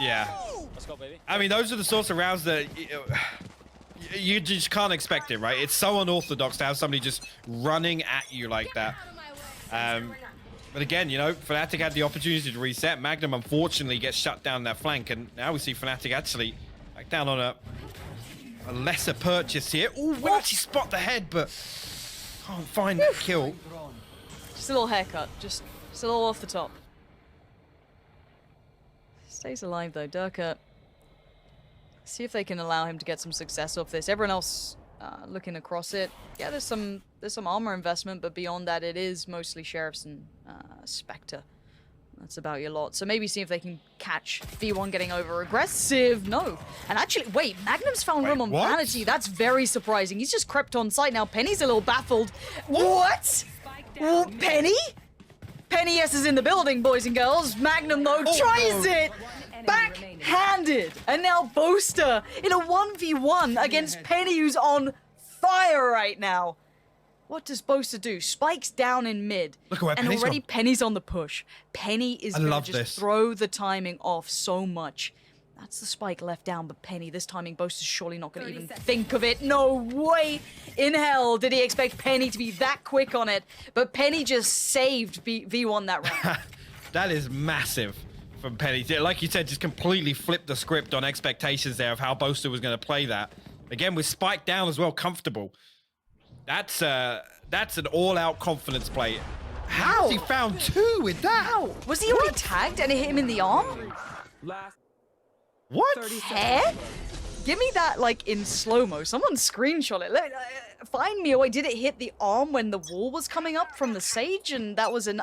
Yeah. Let's go, baby. I mean, those are the sorts of rounds that you just can't expect it, right? It's so unorthodox to have somebody just running at you like that. But again, you know, FNATIC had the opportunity to reset. Magnum, unfortunately, gets shut down that flank, and now we see FNATIC actually back down on a lesser purchase here. Oh, we actually spot the head, but can't find that kill. Just a little haircut, just a little off the top. Stays alive though, Durka. See if they can allow him to get some success off this. Everyone else looking across it. Yeah, there's some armor investment, but beyond that, it is mostly Sheriffs and Spectre. That's about your lot. So maybe see if they can catch V1 getting over aggressive. No. And actually, wait, Magnum's found room on Vanity. That's very surprising. He's just crept on site now. Penny's a little baffled. What? Oh, Penny? Penny, yes, is in the building, boys and girls. Magnum, though, tries it. Backhanded. And now Boaster in a 1v1 against Penny, who's on fire right now. What does Boaster do? Spikes down in mid. Look at where and Penny's already gone. Penny's on the push. Penny is going to just throw the timing off so much. That's the spike left down, but Penny, this timing, Boaster's surely not going to even think of it. No way in hell did he expect Penny to be that quick on it. But Penny just saved V1 that round. That is massive from Penny. Like you said, just completely flipped the script on expectations there of how Boaster was going to play that. Again, with Spike down as well, comfortable. That's an all-out confidence play. How? He found two with that. How? Was he already tagged and it hit him in the arm? What? Hair? Give me that, like, in slow-mo. Someone screenshot it. Find me a way. Did it hit the arm when the wall was coming up from the Sage? And that was an...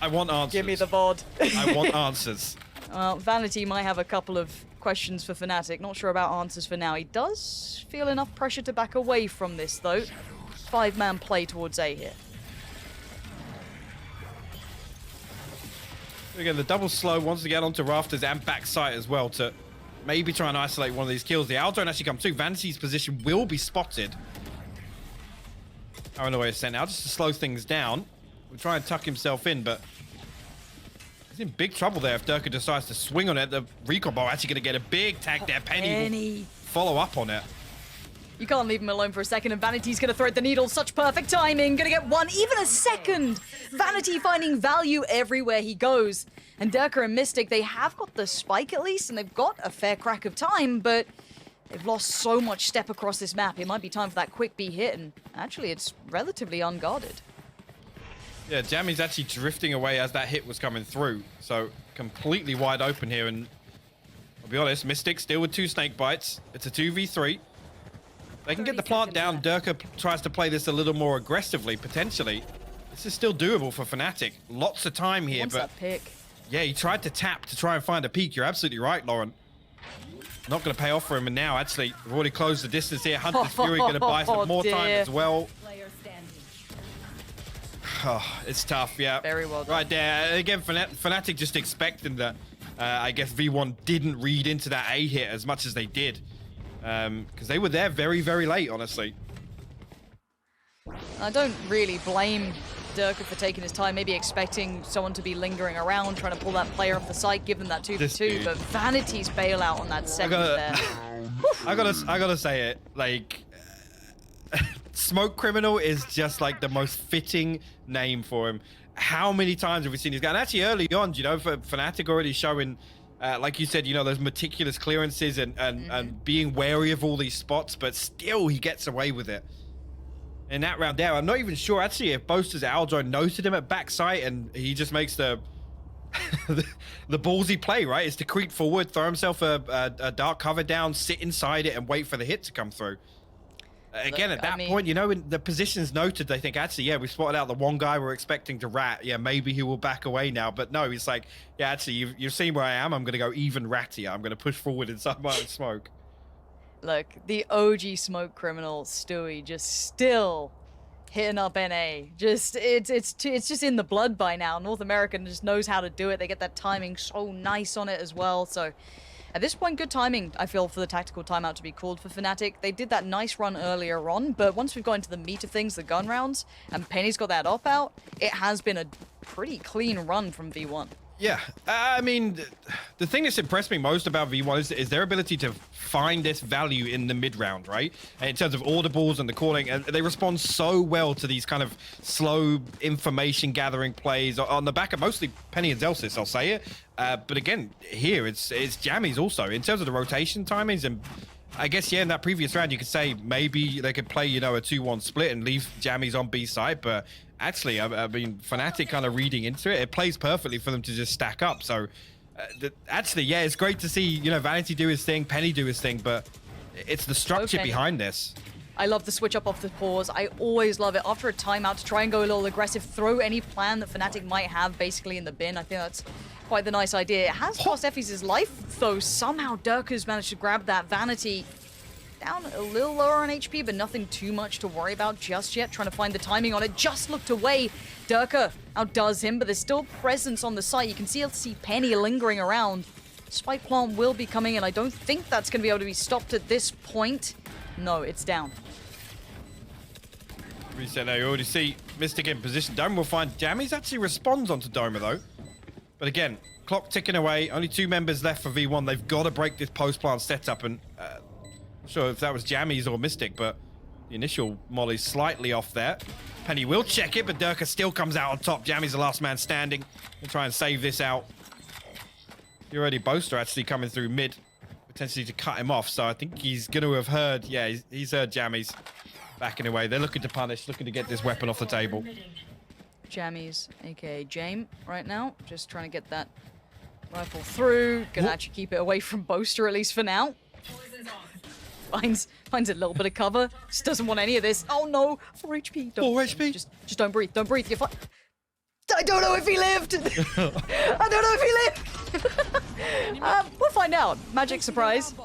I want answers. Give me the VOD. I want answers. Well, Vanity might have a couple of questions for FNATIC. Not sure about answers for now. He does feel enough pressure to back away from this, though. 5-man play towards A here. Again, the double slow wants to get onto Rafters and backside as well to maybe try and isolate one of these kills. The Aldrone actually comes through. Vanity's position will be spotted. I don't know where it's sent out, just to slow things down. We'll try and tuck himself in, but he's in big trouble there if Durka decides to swing on it. The recon ball actually going to get a big tag there. Penny will follow up on it. You can't leave him alone for a second, and Vanity's gonna thread the needle. Such perfect timing. Gonna get one, even a second. Vanity finding value everywhere he goes. And Durka and Mystic, they have got the spike at least, and they've got a fair crack of time, but they've lost so much step across this map. It might be time for that quick B hit, and actually it's relatively unguarded. Yeah, Jammy's actually drifting away as that hit was coming through. So completely wide open here, and I'll be honest, Mystic still with 2 snake bites. It's a 2v3. They can get the plant down. Durka tries to play this a little more aggressively, potentially. This is still doable for FNATIC. Lots of time here, Wants but that pick. yeah, he tried to tap to try and find a peak. You're absolutely right, Lauren. Not going to pay off for him, and now actually we've already closed the distance here. Hunter's Fury going to buy some more time as well. Oh, it's tough, yeah. Very well done. Right there. Again, FNATIC just expecting that. I guess V1 didn't read into that A hit as much as they did. Because they were there very, very late, honestly. I don't really blame Durka for taking his time, maybe expecting someone to be lingering around, trying to pull that player off the site, give them that 2v2, but Vanity's bailout on that second there. I gotta say it, like, Smoke Criminal is just like the most fitting name for him. How many times have we seen this guy? And actually early on, you know, for FNATIC already showing, like you said, you know, those meticulous clearances and being wary of all these spots, but still he gets away with it. In that round there, I'm not even sure actually if Boaster's Aldrone noted him at backside and he just makes the the ballsy play, right? Is to creep forward, throw himself a dark cover down, sit inside it and wait for the hit to come through. Again, at that point, you know, in the positions noted, they think, actually, yeah, we spotted out the one guy we're expecting to rat. Yeah, maybe he will back away now. But no, he's like, yeah, actually, you've seen where I am. I'm going to go even rattier. I'm going to push forward inside my own smoke. Look, the OG smoke criminal, Stewie, just still hitting up NA. Just, it's just in the blood by now. North American just knows how to do it. They get that timing so nice on it as well. So at this point, good timing, I feel, for the tactical timeout to be called for FNATIC. They did that nice run earlier on, but once we've got into the meat of things, the gun rounds, and Penny's got that op out, it has been a pretty clean run from V1. Yeah, I mean, the thing that's impressed me most about V1 is their ability to find this value in the mid-round, right? And in terms of audibles and the calling, and they respond so well to these kind of slow information-gathering plays on the back of mostly Penny and Zelsis, I'll say it. But again, here, it's Jammies also. In terms of the rotation timings, and I guess, yeah, in that previous round, you could say maybe they could play, you know, a 2-1 split and leave Jammies on B side, but actually, I mean, FNATIC kind of reading into it, it plays perfectly for them to just stack up. So, actually, yeah, it's great to see, you know, Vanity do his thing, Penny do his thing, but it's the structure behind this. I love the switch up off the pause. I always love it. After a timeout, to try and go a little aggressive, throw any plan that FNATIC might have basically in the bin. I think that's quite the nice idea. It has cost Effie's life, though. Somehow Durka's managed to grab that Vanity. Down a little lower on HP, but nothing too much to worry about just yet. Trying to find the timing on it. Just looked away. Durka outdoes him, but there's still presence on the site. You can see Penny lingering around. Spike plant will be coming in. I don't think that's going to be able to be stopped at this point. No, it's down. Reset now. You already see Mystic in position. Doma will find Jammies. Actually responds onto Doma, though. But again, clock ticking away. Only 2 members left for V1. They've got to break this post-plant setup, and sure if that was Jammies or Mystic, but the initial molly's slightly off there. Penny will check it, but Durka still comes out on top. Jammies the last man standing. We'll try and save this out. You're already Boaster actually coming through mid, potentially to cut him off. So I think he's going to have heard, yeah, he's heard Jammies backing away. They're looking to punish, looking to get this weapon off the table. Jammies, aka Jame, right now. Just trying to get that rifle through. Gonna actually keep it away from Boaster, at least for now. Finds a little bit of cover. Just doesn't want any of this. Oh no, 4 HP. 4 HP? Just don't breathe. Don't breathe. You're fine. I don't know if he lived. I don't know if he lived. We'll find out. Magic surprise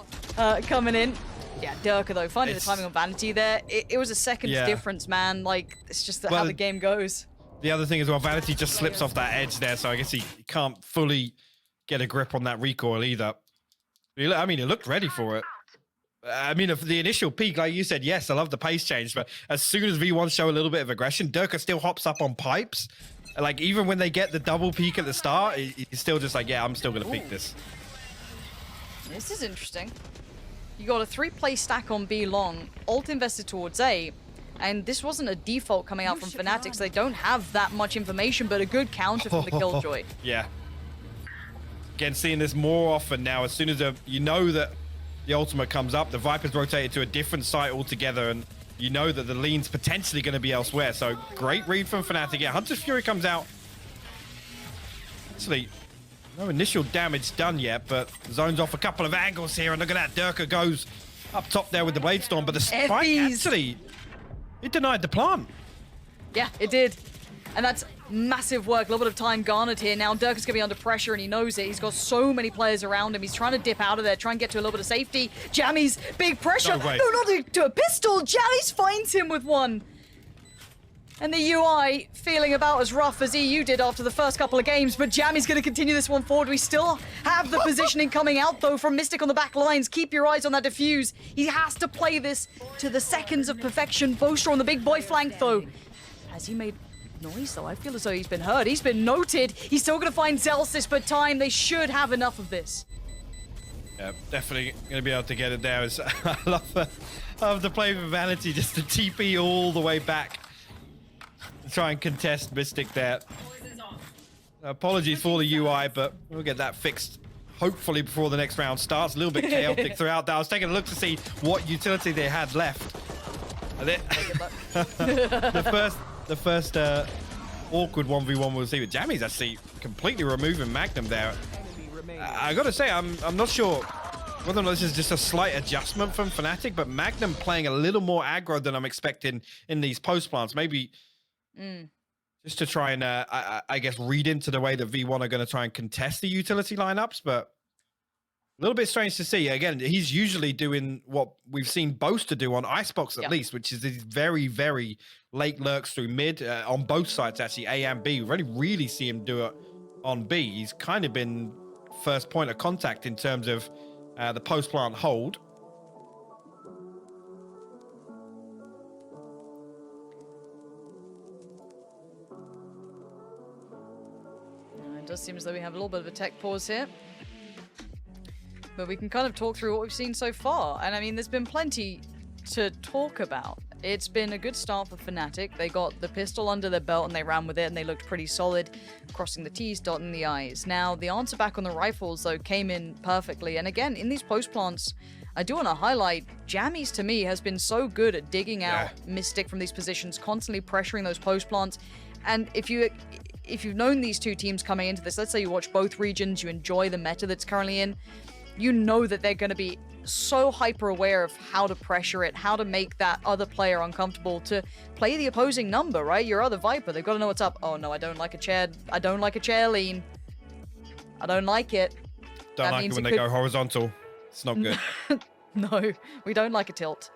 coming in. Yeah, Durka though, finding the timing on Vanity there. It was a second's difference, man. Like, it's just how the game goes. The other thing as well, Vanity just slips off that edge there, so I guess he can't fully get a grip on that recoil either. I mean, he looked ready for it. I mean, the initial peak, like you said, yes, I love the pace change, but as soon as V1 show a little bit of aggression, Durka still hops up on pipes. Like, even when they get the double peak at the start, he's still just like, yeah, I'm still going to peek this. This is interesting. You got a 3-play stack on B long, ult invested towards A, and this wasn't a default coming out from FNATIC, so they don't have that much information, but a good counter from the Killjoy. Yeah. Again, seeing this more often now, as soon as you know that the ultimate comes up, the Viper's rotated to a different site altogether, and you know that the lean's potentially going to be elsewhere. So great read from FNATIC. Yeah, Hunter's Fury comes out. Actually, no initial damage done yet, but zones off a couple of angles here, and look at that. Durka goes up top there with the Blade Storm, but the spike actually, it denied the plant. Yeah, it did. And that's massive work. A little bit of time garnered here. Now Durka's going to be under pressure, and he knows it. He's got so many players around him. He's trying to dip out of there, try and get to a little bit of safety. Jammies, big pressure. No way. No, not to a pistol. Jammies finds him with one. And the UI feeling about as rough as EU did after the first couple of games, but Jammy's going to continue this one forward. We still have the positioning coming out, though, from Mystic on the back lines. Keep your eyes on that defuse. He has to play this to the seconds of perfection. Boaster on the big boy flank, though. Has he made noise, though? I feel as though he's been heard. He's been noted. He's still going to find Zelsis, but time. They should have enough of this. Yeah, definitely going to be able to get it there. I love the play with Vanity, just the TP all the way back. Try and contest Mystic there. Apologies for the UI, but we'll get that fixed hopefully before the next round starts. A little bit chaotic throughout that. I was taking a look to see what utility they had left. The first awkward 1v1 we'll see with Jammy's actually completely removing Magnum there. I gotta say, I'm not sure whether or not this is just a slight adjustment from FNATIC, but Magnum playing a little more aggro than I'm expecting in these post plants. Maybe just to try and, I guess, read into the way that V1 are going to try and contest the utility lineups, but A little bit strange to see. Again, he's usually doing what we've seen Boaster do on Icebox at least, which is these very, very late lurks through mid on both sides, actually, A and B. We've only really see him do it on B. He's kind of been first point of contact in terms of the post-plant hold. It does seem as though we have a little bit of a tech pause here. But we can kind of talk through what we've seen so far. And I mean, there's been plenty to talk about. It's been a good start for FNATIC. They got the pistol under their belt and they ran with it and they looked pretty solid, crossing the T's, dotting the I's. Now, the answer back on the rifles, though, came in perfectly. And again, in these post plants, I do want to highlight, Jammies to me has been so good at digging out Mystic from these positions, constantly pressuring those post plants. And if you've known these two teams coming into this, let's say you watch both regions, you enjoy the meta that's currently in, you know that they're going to be so hyper aware of how to pressure it, how to make that other player uncomfortable, to play the opposing number, right? Your other Viper, they've got to know what's up. Oh no, I don't like a chair. I don't like a chair lean. I don't like it. Don't like it when they go horizontal. It's not good. No, we don't like a tilt.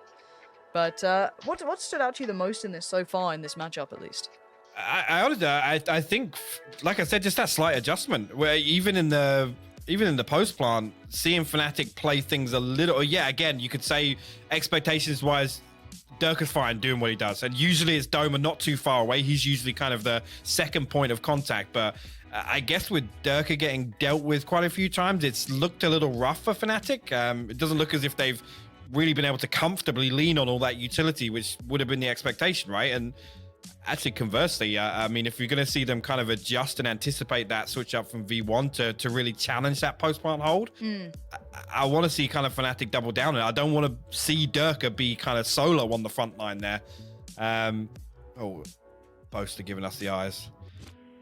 But what stood out to you the most in this so far, in this matchup at least? I think, like I said, just that slight adjustment where even in the post plant, seeing FNATIC play things a little, again, you could say expectations wise, Dirk is fine doing what he does. And usually it's Doma not too far away. He's usually kind of the second point of contact. But I guess with Dirk getting dealt with quite a few times, it's looked a little rough for FNATIC. It doesn't look as if they've really been able to comfortably lean on all that utility, which would have been the expectation, right? And actually, conversely, I mean, if you're going to see them kind of adjust and anticipate that switch up from V1 to really challenge that post-plant hold, I want to see kind of FNATIC double down. And I don't want to see Durka be kind of solo on the front line there. Boaster giving us the eyes.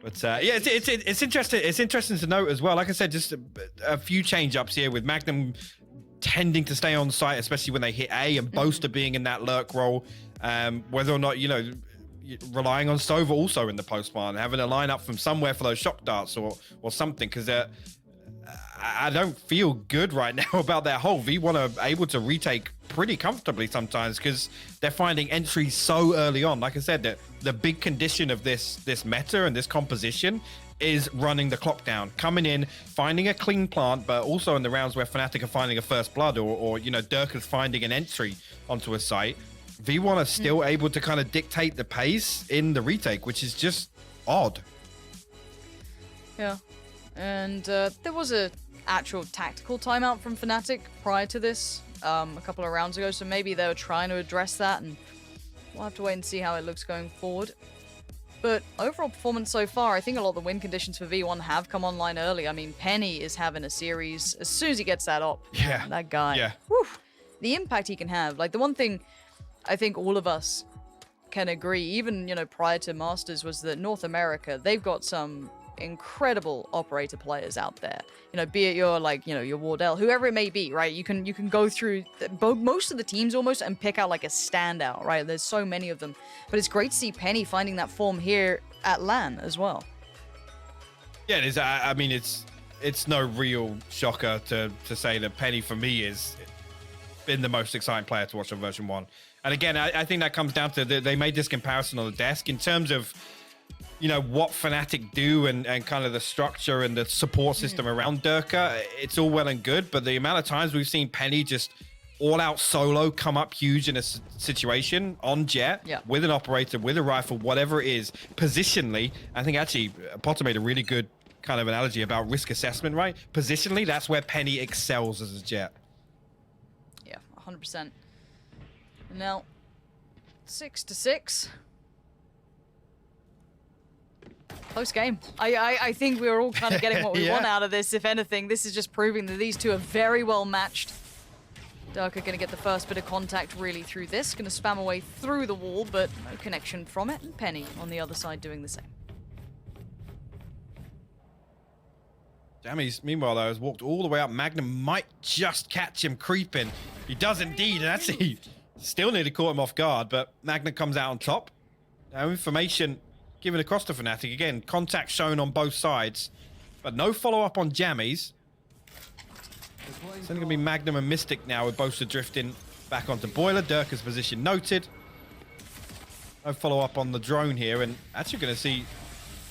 But it's interesting. It's interesting to note as well. Like I said, just a few change-ups here with Magnum tending to stay on site, especially when they hit A, and Boaster being in that lurk role. Whether or not, relying on Sova also in the post-plant, having a lineup from somewhere for those shock darts or something, because I don't feel good right now about their whole. V1 are able to retake pretty comfortably sometimes because they're finding entries so early on. Like I said, the big condition of this meta and this composition is running the clock down, coming in, finding a clean plant, but also in the rounds where FNATIC are finding a first blood or Dirk is finding an entry onto a site. V1 are still able to kind of dictate the pace in the retake, which is just odd. Yeah. And there was a actual tactical timeout from FNATIC prior to this a couple of rounds ago, so maybe they were trying to address that, and we'll have to wait and see how it looks going forward. But overall performance so far, I think a lot of the win conditions for V1 have come online early. I mean, Penny is having a series as soon as he gets that op. Yeah. That guy. Yeah. Whew, the impact he can have. Like, the one thing I think all of us can agree, even, prior to Masters, was that North America, they've got some incredible operator players out there. Be it your Wardell, whoever it may be, right? You can go through most of the teams almost and pick out like a standout, right? There's so many of them. But it's great to see Penny finding that form here at LAN as well. Yeah, it is. I mean, it's no real shocker to say that Penny, for me, is been the most exciting player to watch on version 1. And again, I think that comes down to they made this comparison on the desk in terms of, what FNATIC do and kind of the structure and the support system around Durka. It's all well and good, but the amount of times we've seen Penny just all out solo come up huge in a situation on Jet with an operator, with a rifle, whatever it is, positionally. I think actually Potter made a really good kind of analogy about risk assessment, right? Positionally, that's where Penny excels as a Jet. Yeah, 100%. Now, 6-6. Close game. I think we're all kind of getting what we want out of this. If anything, this is just proving that these two are very well matched. Durka going to get the first bit of contact really through this. Going to spam away through the wall, but no connection from it. And Penny on the other side doing the same. Jammies, meanwhile, though, has walked all the way up. Magnum might just catch him creeping. He does indeed, and actually still nearly caught him off guard, but Magnum comes out on top. Now, information given across to FNATIC. Again, contact shown on both sides, but no follow-up on Jammies. It's only going to be Magnum and Mystic now with Boaster drifting back onto Boiler. Durka's position noted. No follow-up on the drone here, and actually going to see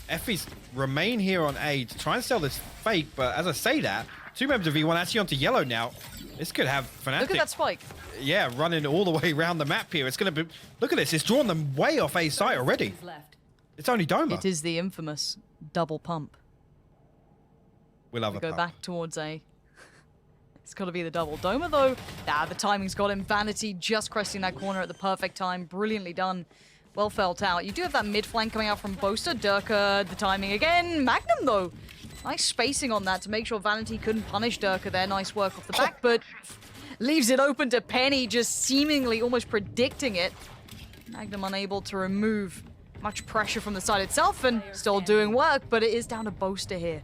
Effie's remain here on A to try and sell this fake, but as I say that, 2 members of V1 actually onto yellow now. This could have FNATIC. Look at that spike. Yeah, running all the way around the map here. It's going to be... Look at this. It's drawn them way off A site already. It's only Doma. It is the infamous double pump. We'll have a go pump. back towards A. It's got to be the double. Doma, though, the timing's got him. Vanity just cresting that corner at the perfect time. Brilliantly done. Well felt out. You do have that mid flank coming out from Boaster. Durka, the timing again. Magnum, though. Nice spacing on that to make sure Vanity couldn't punish Durka there. Nice work off the back, but leaves it open to Penny, just seemingly almost predicting it. Magnum unable to remove much pressure from the side itself and still doing work, but it is down to Boaster here.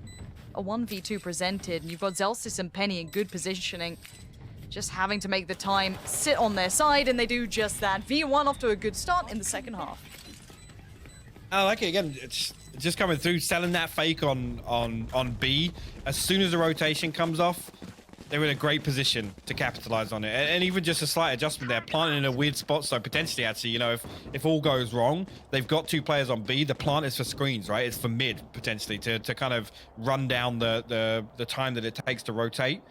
A 1v2 presented, and you've got Zelsys and Penny in good positioning. Just having to make the time sit on their side, and they do just that. V1 off to a good start in the second half. I like it again. It's just coming through, selling that fake on B. As soon as the rotation comes off, they're in a great position to capitalize on it. And even just a slight adjustment there, planting in a weird spot. So potentially, actually, you know, if all goes wrong, they've got 2 players on B. The plant is for screens, right? It's for mid potentially to kind of run down the time that it takes to rotate.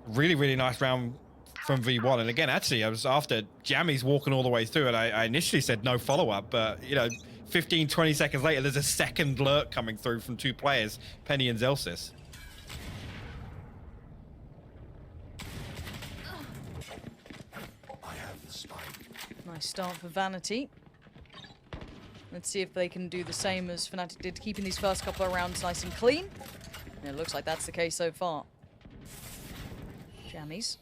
Really, really nice round from V1. And again, actually, I was after Jammy's walking all the way through, and I initially said no follow-up, but, you know, 15, 20 seconds later, there's a second lurk coming through from 2 players, Penny and Zelsys. Nice start for Vanity. Let's see if they can do the same as FNATIC did, keeping these first couple of rounds nice and clean. And it looks like that's the case so far. Jammies.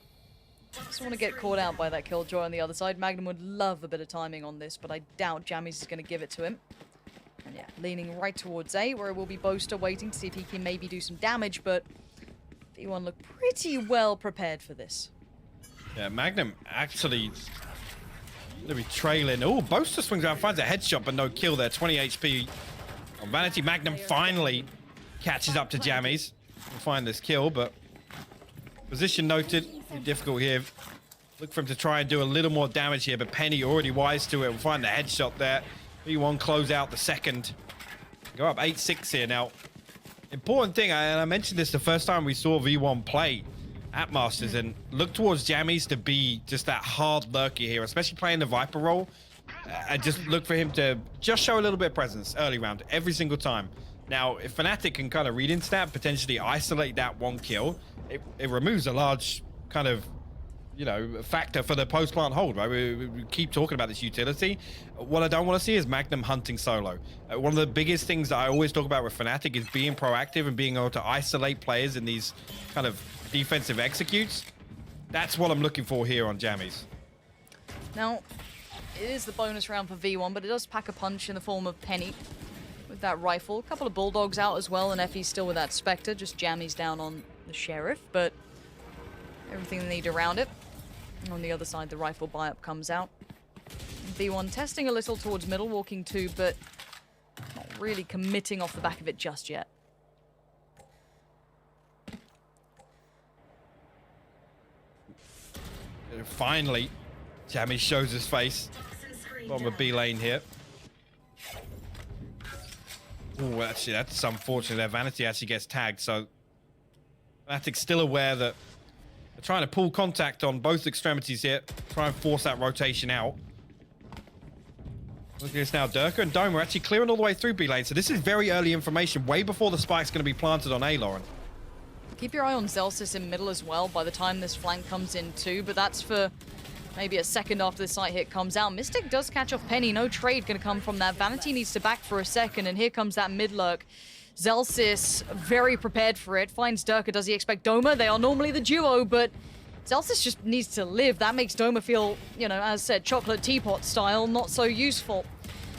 Just want to get caught out by that Killjoy on the other side. Magnum would love a bit of timing on this, but I doubt Jammies is going to give it to him. And yeah, leaning right towards A, where it will be Boaster waiting to see if he can maybe do some damage, but V1 look pretty well prepared for this. Yeah, Magnum actually going to be trailing. Oh, Boaster swings around, finds a headshot, but no kill there. 20 HP on Vanity. Magnum finally catches up to Jammies. We'll find this kill, but position noted. Difficult here. Look for him to try and do a little more damage here, but Penny already wise to it. We'll find the headshot there. V1 close out the second. Go up 8-6 here now. Important thing, and I mentioned this the first time we saw V1 play at Masters, and look towards Jammies to be just that hard lurker here, especially playing the Viper role. And just look for him to just show a little bit of presence early round, every single time. Now, if FNATIC can kind of read into that, potentially isolate that 1 kill, it removes a large kind of, you know, factor for the post-plant hold, right? We keep talking about this utility. What I don't want to see is Magnum hunting solo. One of the biggest things that I always talk about with FNATIC is being proactive and being able to isolate players in these kind of defensive executes. That's what I'm looking for here on Jammies. Now, it is the bonus round for V1, but it does pack a punch in the form of Penny with that rifle. A couple of Bulldogs out as well, and Effie's still with that Spectre. Just Jammies down on the Sheriff, but everything they need around it. And on the other side, the rifle buy-up comes out. V1 testing a little towards middle, walking 2, but not really committing off the back of it just yet. And finally, Jammy shows his face. Bottom of B lane here. Oh, actually, that's unfortunate. Their Vanity actually gets tagged, so FNATIC's still aware that they're trying to pull contact on both extremities here. Try and force that rotation out. Look at this now. Durka and Dome are actually clearing all the way through B lane. So this is very early information, way before the spike's going to be planted on A, Lauren. Keep your eye on Zelsys in middle as well by the time this flank comes in too, but that's for maybe a second after the site hit comes out. Mystic does catch off Penny. No trade going to come from that. Vanity needs to back for a second, and here comes that mid lurk. Zelsys very prepared for it. Finds Durka. Does he expect Doma? They are normally the duo, but Zelsys just needs to live. That makes Doma feel, you know, as said, chocolate teapot style, not so useful.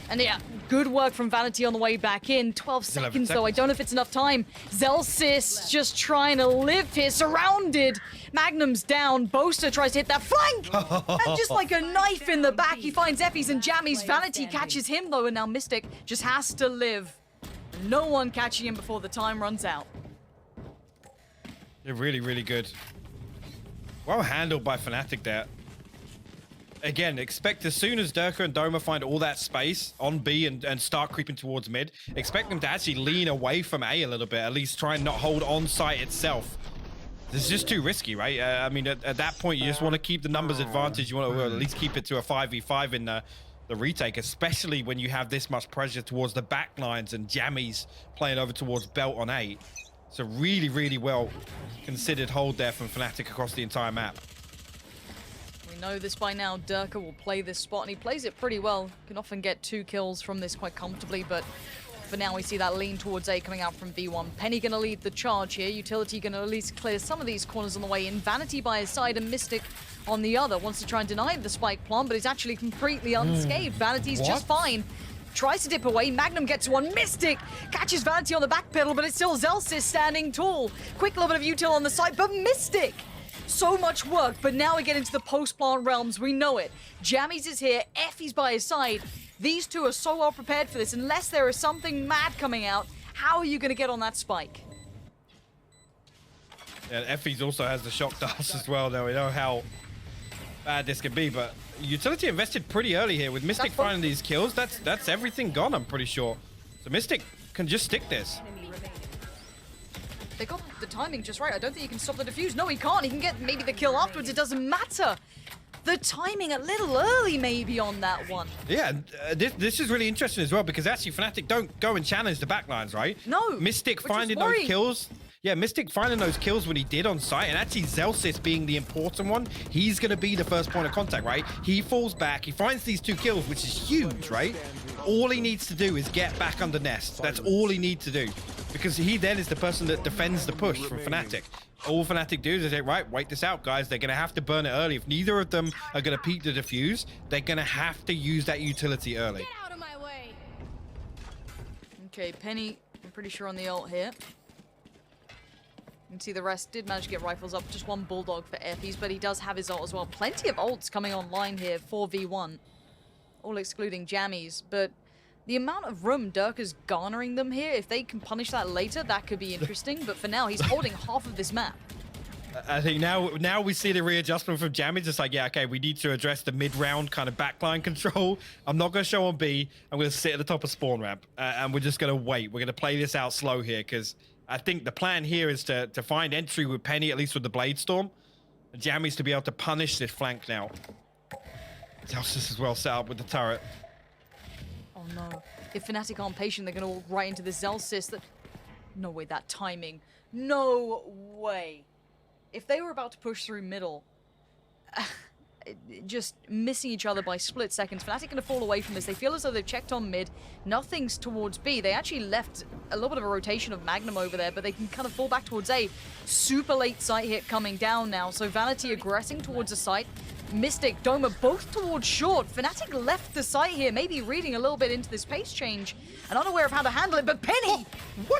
And yeah, good work from Vanity on the way back in. 12 seconds though, I don't know if it's enough time. Zelsys just trying to live here, surrounded. Magnum's down, Boaster tries to hit that flank! And just like a knife in the back, he finds Effies and Jammies. Vanity catches him though, and now Mystic just has to live. No one catching him before the time runs out. They're really, really good. Well handled by FNATIC there. Again, expect as soon as Durka and Doma find all that space on B and start creeping towards mid, expect them to actually lean away from A a little bit, at least try and not hold on site itself. This is just too risky, right? I mean, at that point, you just want to keep the numbers advantage. You want to at least keep it to a 5v5 in the retake, especially when you have this much pressure towards the back lines and Jammies playing over towards Belt on A. It's a really, really well considered hold there from FNATIC across the entire map. We know this by now. Durka will play this spot, and he plays it pretty well. Can often get 2 kills from this quite comfortably, but for now we see that lean towards A coming out from V1. Penny gonna lead the charge here. Utility gonna at least clear some of these corners on the way in. Vanity by his side and Mystic on the other. Wants to try and deny the spike plant, but he's actually completely unscathed. Vanity's just fine. Tries to dip away. Magnum gets one. Mystic catches Vanity on the back pedal, but it's still Zelsis standing tall. Quick little bit of util on the side, but Mystic! So much work, but now we get into the post-plant realms. We know it. Jammies is here. Effie's by his side. These two are so well prepared for this. Unless there is something mad coming out, how are you going to get on that spike? Yeah, Effie's also has the shock dust as well, though. We know how bad this could be, but Utility invested pretty early here with Mystic finding these kills. That's everything gone, I'm pretty sure. So Mystic can just stick this. They got the timing just right. I don't think he can stop the defuse. No, he can't. He can get maybe the kill afterwards. It doesn't matter. The timing a little early maybe on that one. Yeah, this is really interesting as well, because actually FNATIC don't go and challenge the backlines, right? No. Mystic finding those kills. Yeah, Mystic finding those kills when he did on site, and actually Zelsis being the important one, he's going to be the first point of contact, right? He falls back, he finds these 2 kills, which is huge, right? All he needs to do is get back under nest. That's all he needs to do, because he then is the person that defends the push from FNATIC. All FNATIC do is say, right, wait this out, guys. They're going to have to burn it early. If neither of them are going to peek the defuse, they're going to have to use that utility early. Get out of my way. Okay, Penny, I'm pretty sure on the ult here. You can see the rest did manage to get rifles up. Just 1 Bulldog for Effies, but he does have his ult as well. Plenty of ults coming online here for V1. All excluding Jammies, but the amount of room Durka's garnering them here, if they can punish that later, that could be interesting. But for now, he's holding half of this map. I think now we see the readjustment from Jammies. It's like, yeah, okay, we need to address the mid-round kind of backline control. I'm not going to show on B. I'm going to sit at the top of spawn ramp, and we're just going to wait. We're going to play this out slow here, because I think the plan here is to find entry with Penny, at least with the Blade Storm. And Jammies to be able to punish this flank now. Zelsis as well set up with the turret. Oh no. If FNATIC aren't patient, they're going to walk right into the Zelsis. No way, that timing. No way. If they were about to push through middle, just missing each other by split seconds, FNATIC going to fall away from this. They feel as though they've checked on mid. Nothing's towards B. They actually left a little bit of a rotation of Magnum over there, but they can kind of fall back towards A. Super late site hit coming down now. So Vanity aggressing towards the site. Mystic, Doma, both towards short. FNATIC left the site here, maybe reading a little bit into this pace change and unaware of how to handle it, but Penny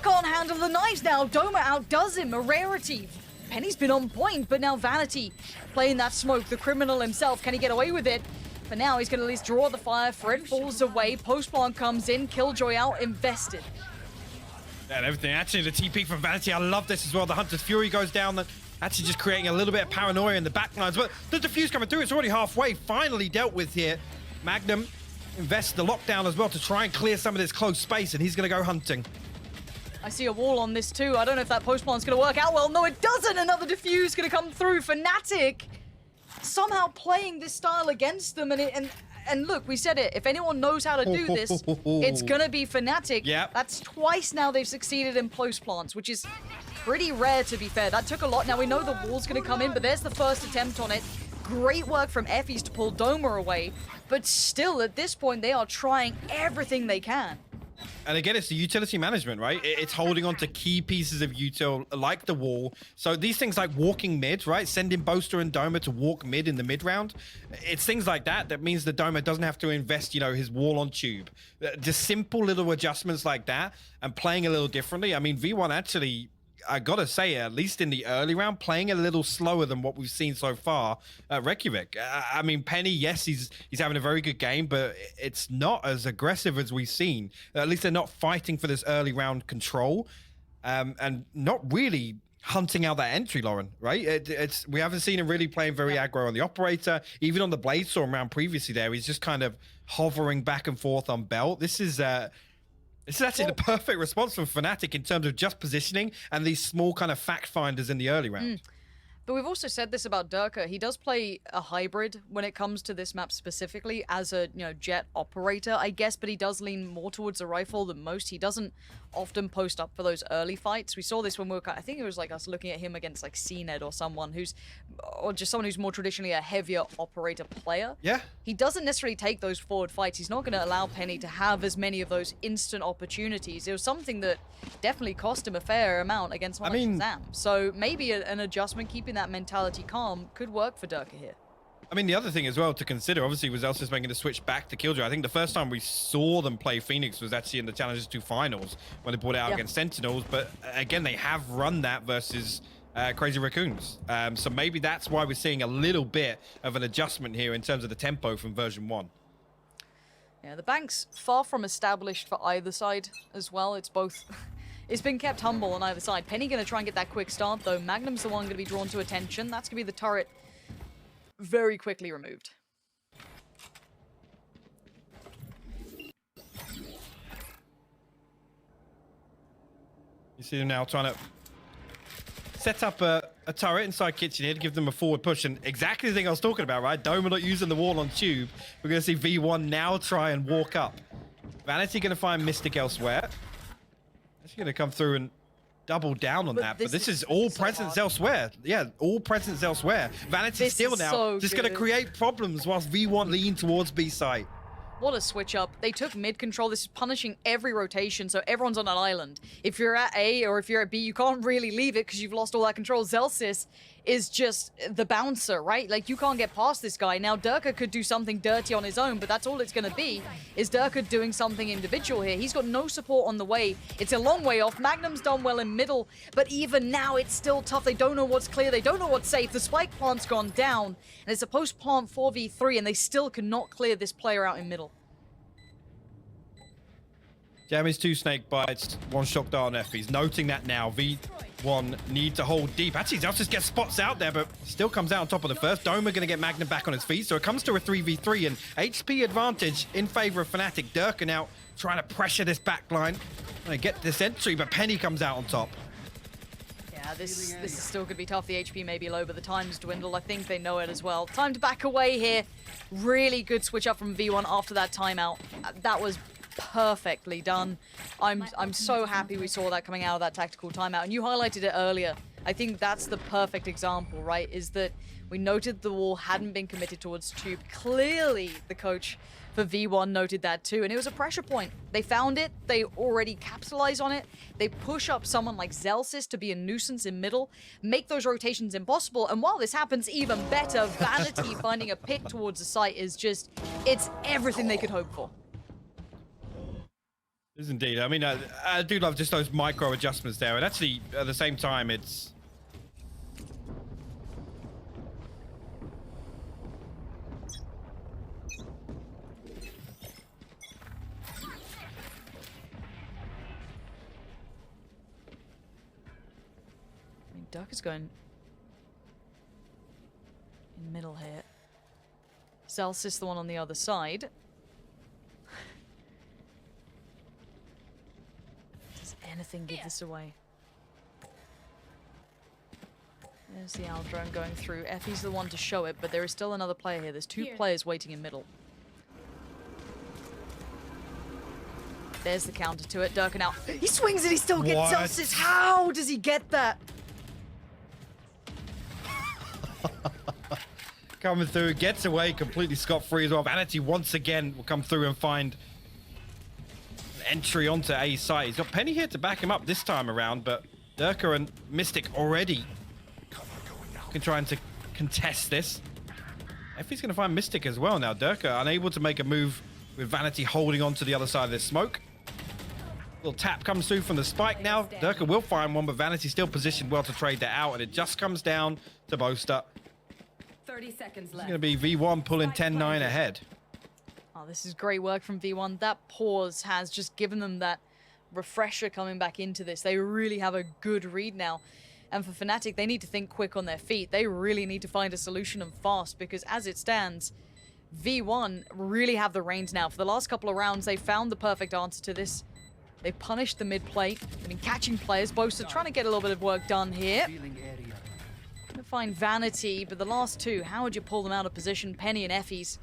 can't handle the knives now. Doma outdoes him, a rarity. Penny's been on point, but now Vanity playing that smoke, the criminal himself. Can he get away with it? For now, he's going to at least draw the fire. Fred falls away. Post-plant comes in. Killjoy out, invested. And everything. Actually, the TP from Vanity, I love this as well. The Hunter's Fury goes down. Actually just creating a little bit of paranoia in the backlines. But the defuse coming through. It's already halfway. Finally dealt with here. Magnum invests the lockdown as well to try and clear some of this close space, and he's going to go hunting. I see a wall on this too. I don't know if that post-plant's going to work out well. No, it doesn't. Another defuse going to come through. FNATIC somehow playing this style against them. And look, we said it. If anyone knows how to do this, it's going to be FNATIC. Yep. That's twice now they've succeeded in post-plants, which is pretty rare, to be fair. That took a lot. Now we know the wall's going to come in, but there's the first attempt on it. Great work from Effies to pull Doma away. But still, at this point, they are trying everything they can. And again, it's the utility management, right? It's holding on to key pieces of util, like the wall. So these things like walking mid, right? Sending Boaster and Doma to walk mid in the mid round. It's things like that that means the Doma doesn't have to invest, you know, his wall on tube. Just simple little adjustments like that and playing a little differently. I mean, V1 actually, I gotta say, at least in the early round, playing a little slower than what we've seen so far at Reykjavik. I mean, Penny, yes, he's having a very good game, but it's not as aggressive as we've seen. At least they're not fighting for this early round control, and not really hunting out that entry, Lauren, right? We haven't seen him really playing very aggro on the operator. Even on the Blade Storm round previously there, he's just kind of hovering back and forth on belt. This is actually the perfect response from FNATIC in terms of just positioning and these small kind of fact finders in the early round. But we've also said this about Durka. He does play a hybrid when it comes to this map specifically as a, jet operator, I guess, but he does lean more towards the rifle than most. He doesn't often post up for those early fights. We saw this when we were, I think it was like us looking at him against like CNED or someone or just someone who's more traditionally a heavier operator player. Yeah. He doesn't necessarily take those forward fights. He's not going to allow Penny to have as many of those instant opportunities. It was something that definitely cost him a fair amount against one like Shazam. So maybe an adjustment, keeping that mentality calm, could work for Durka here. I mean, the other thing as well to consider, obviously, was Elsa's making the switch back to Killjoy. I think the first time we saw them play Phoenix was actually in the Challengers 2 finals when they brought it out against Sentinels. But again, they have run that versus Crazy Raccoons. So maybe that's why we're seeing a little bit of an adjustment here in terms of the tempo from version 1. Yeah, the bank's far from established for either side as well. It's both... It's been kept humble on either side. Penny going to try and get that quick start, though. Magnum's the one going to be drawn to attention. That's going to be the turret very quickly removed. You see them now trying to set up a turret inside Kitchen here to give them a forward push. And exactly the thing I was talking about, right? Doma not using the wall on Tube. We're going to see V1 now try and walk up. Vanity going to find Mystic elsewhere. She's going to come through and double down on that. But this is all presence elsewhere. Yeah, all presence elsewhere. Vanity still now just going to create problems whilst V1 lean towards B site. What a switch up. They took mid control. This is punishing every rotation, so everyone's on an island. If you're at A or if you're at B, you can't really leave it because you've lost all that control. Zelsis is just the bouncer, right? Like, you can't get past this guy. Now, Durka could do something dirty on his own, but that's all it's going to be, is Durka doing something individual here. He's got no support on the way. It's a long way off. Magnum's done well in middle, but even now, it's still tough. They don't know what's clear. They don't know what's safe. The spike plant's gone down, and it's a post-plant 4v3, and they still cannot clear this player out in middle. Jammies 2 snake bites, 1 shock dart on F. He's noting that now. V1 need to hold deep. Actually, Zelsis gets spots out there, but still comes out on top of the first. Doma going to get Magnum back on his feet, so it comes to a 3v3 and HP advantage in favor of FNATIC. Durka now trying to pressure this back line. Trying to get this entry, but Penny comes out on top. Yeah, this is still going to be tough. The HP may be low, but the time's dwindled. I think they know it as well. Time to back away here. Really good switch up from V1 after that timeout. That was perfectly done. I'm so happy we saw that coming out of that tactical timeout, and you highlighted it earlier. I think that's the perfect example, right? Is that we noted the wall hadn't been committed towards Tube. Clearly, the coach for V1 noted that too, and it was a pressure point. They found it, they already capitalize on it, they push up someone like Zelsis to be a nuisance in middle, make those rotations impossible, and while this happens, even better, Vanity finding a pick towards the site is just, it's everything they could hope for. It is indeed. I mean, I do love just those micro adjustments there, and actually, at the same time, it's... Duck is going in middle here. Zelsis the one on the other side. Does anything give this away? There's the owl drone going through. Effie's the one to show it, but there is still another player here. There's 2 players waiting in middle. There's the counter to it. Durka now. He swings it, he still gets Zelsis. How does he get that? Coming through, gets away completely scot-free as well. Vanity once again will come through and find an entry onto A site. He's got Penny here to back him up this time around, but Durka and Mystic already can try and contest this. Effie's going to find Mystic as well now. Durka unable to make a move with Vanity holding on to the other side of this smoke. Little tap comes through from the spike now. Durka will find one, but Vanity still positioned well to trade that out, and it just comes down to Boaster. 30 seconds left. It's going to be V1 pulling 10-9 ahead. Oh, this is great work from V1. That pause has just given them that refresher coming back into this. They really have a good read now. And for FNATIC, they need to think quick on their feet. They really need to find a solution and fast, because as it stands, V1 really have the reins now. For the last couple of rounds, they found the perfect answer to this. They punished the mid plate. They've been catching players. Boaster trying to get a little bit of work done here. Gonna find Vanity, but the last two, how would you pull them out of position? Penny and Effie's.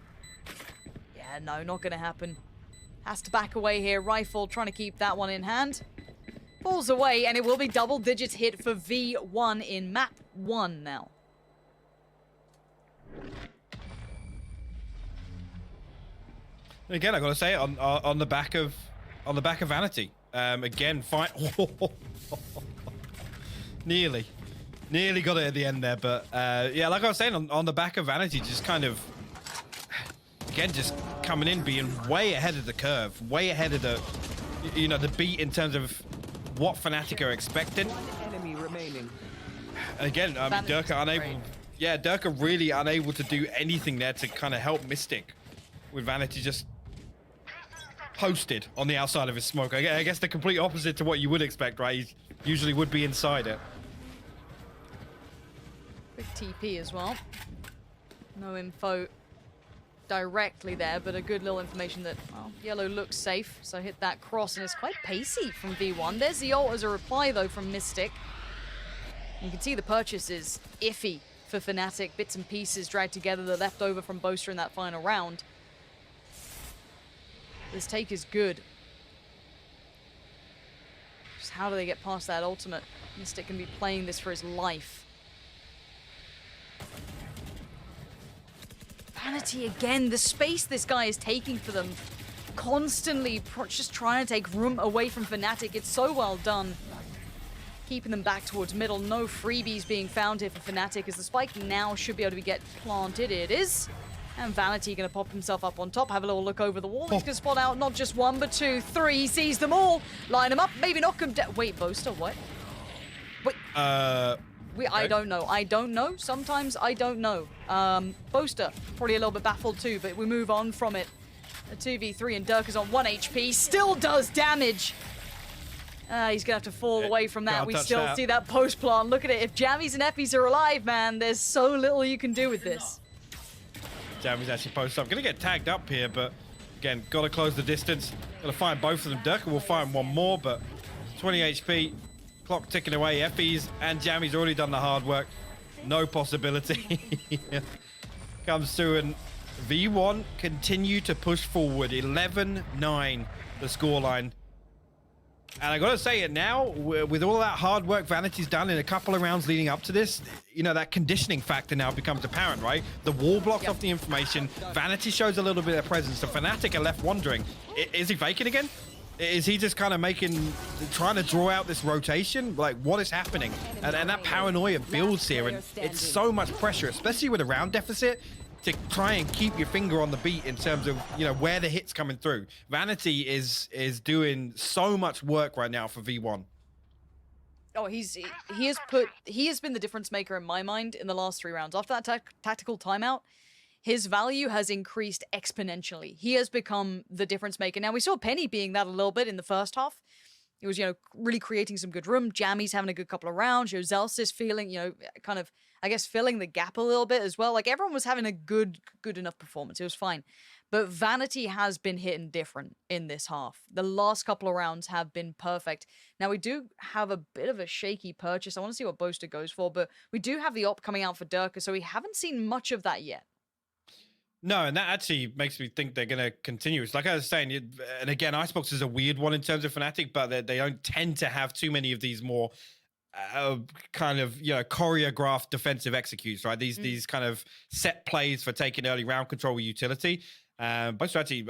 Yeah, no, not gonna happen. Has to back away here. Rifle trying to keep that one in hand. Pulls away, and it will be double digits hit for V1 in map 1 now. Again, I gotta say, on the back of Vanity. Again, fight. Nearly got it at the end there, but yeah, like I was saying, on the back of Vanity, just kind of again just coming in, being way ahead of the curve, way ahead of the the beat in terms of what FNATIC are expecting. Enemy remaining. Again, I mean, Durka unable. Yeah, Durka really unable to do anything there to kind of help Mystic, with Vanity just posted on the outside of his smoke. I guess the complete opposite to what you would expect, right? He usually would be inside it. Quick TP as well. No info directly there, but a good little information that, well, yellow looks safe, so hit that cross, and it's quite pacey from V1. There's the ult as a reply, though, from Mystic. You can see the purchase is iffy for FNATIC. Bits and pieces dragged together, the leftover from Boaster in that final round. This take is good. Just how do they get past that ultimate? Mystic can be playing this for his life. Vanity again, the space this guy is taking for them. Constantly just trying to take room away from FNATIC. It's so well done. Keeping them back towards middle. No freebies being found here for FNATIC, as the spike now should be able to get planted. It is. And Vanity going to pop himself up on top. Have a little look over the wall. He's going to spot out not just one, but two, three. He sees them all. Line them up. Maybe knock them down. Wait, Boaster, what? Wait. I don't know. I don't know. Sometimes I don't know. Boaster, probably a little bit baffled too, but we move on from it. A 2v3 and Durka's on 1 HP. Still does damage. He's going to have to fall away from that. We still see that post plant. Look at it. If Jammies and Effies are alive, man, there's so little you can do with this. Jammies actually posted up. Going to get tagged up here, but again, got to close the distance. Got to find both of them. Durka will find one more, but 20 HP. Clock ticking away. Effies and Jammies already done the hard work. No possibility. Comes through, and V1 continue to push forward. 11-9 the scoreline. And I gotta say it now, with all that hard work Vanity's done in a couple of rounds leading up to this, that conditioning factor now becomes apparent, right? The wall blocks off the information. Vanity shows a little bit of presence. The FNATIC are left wondering, is he faking again? Is he just kind of trying to draw out this rotation? Like, what is happening? And that paranoia builds here, and it's so much pressure, especially with a round deficit, to try and keep your finger on the beat in terms of, where the hit's coming through. Vanity is doing so much work right now for V1. Oh, he has been the difference maker in my mind in the last 3 rounds. After that tactical timeout, his value has increased exponentially. He has become the difference maker. Now, we saw Penny being that a little bit in the first half. He was, really creating some good room. Jammy's having a good couple of rounds. Zelsis feeling, kind of, I guess, filling the gap a little bit as well. Like, everyone was having a good enough performance. It was fine. But Vanity has been hitting different in this half. The last couple of rounds have been perfect. Now, we do have a bit of a shaky purchase. I want to see what Boaster goes for, but we do have the op coming out for Durka, so we haven't seen much of that yet. No, and that actually makes me think they're going to continue. It's like I was saying, and again, Icebox is a weird one in terms of FNATIC, but they don't tend to have too many of these more kind of, choreographed defensive executes, right? These kind of set plays for taking early round control with utility. Boaster actually,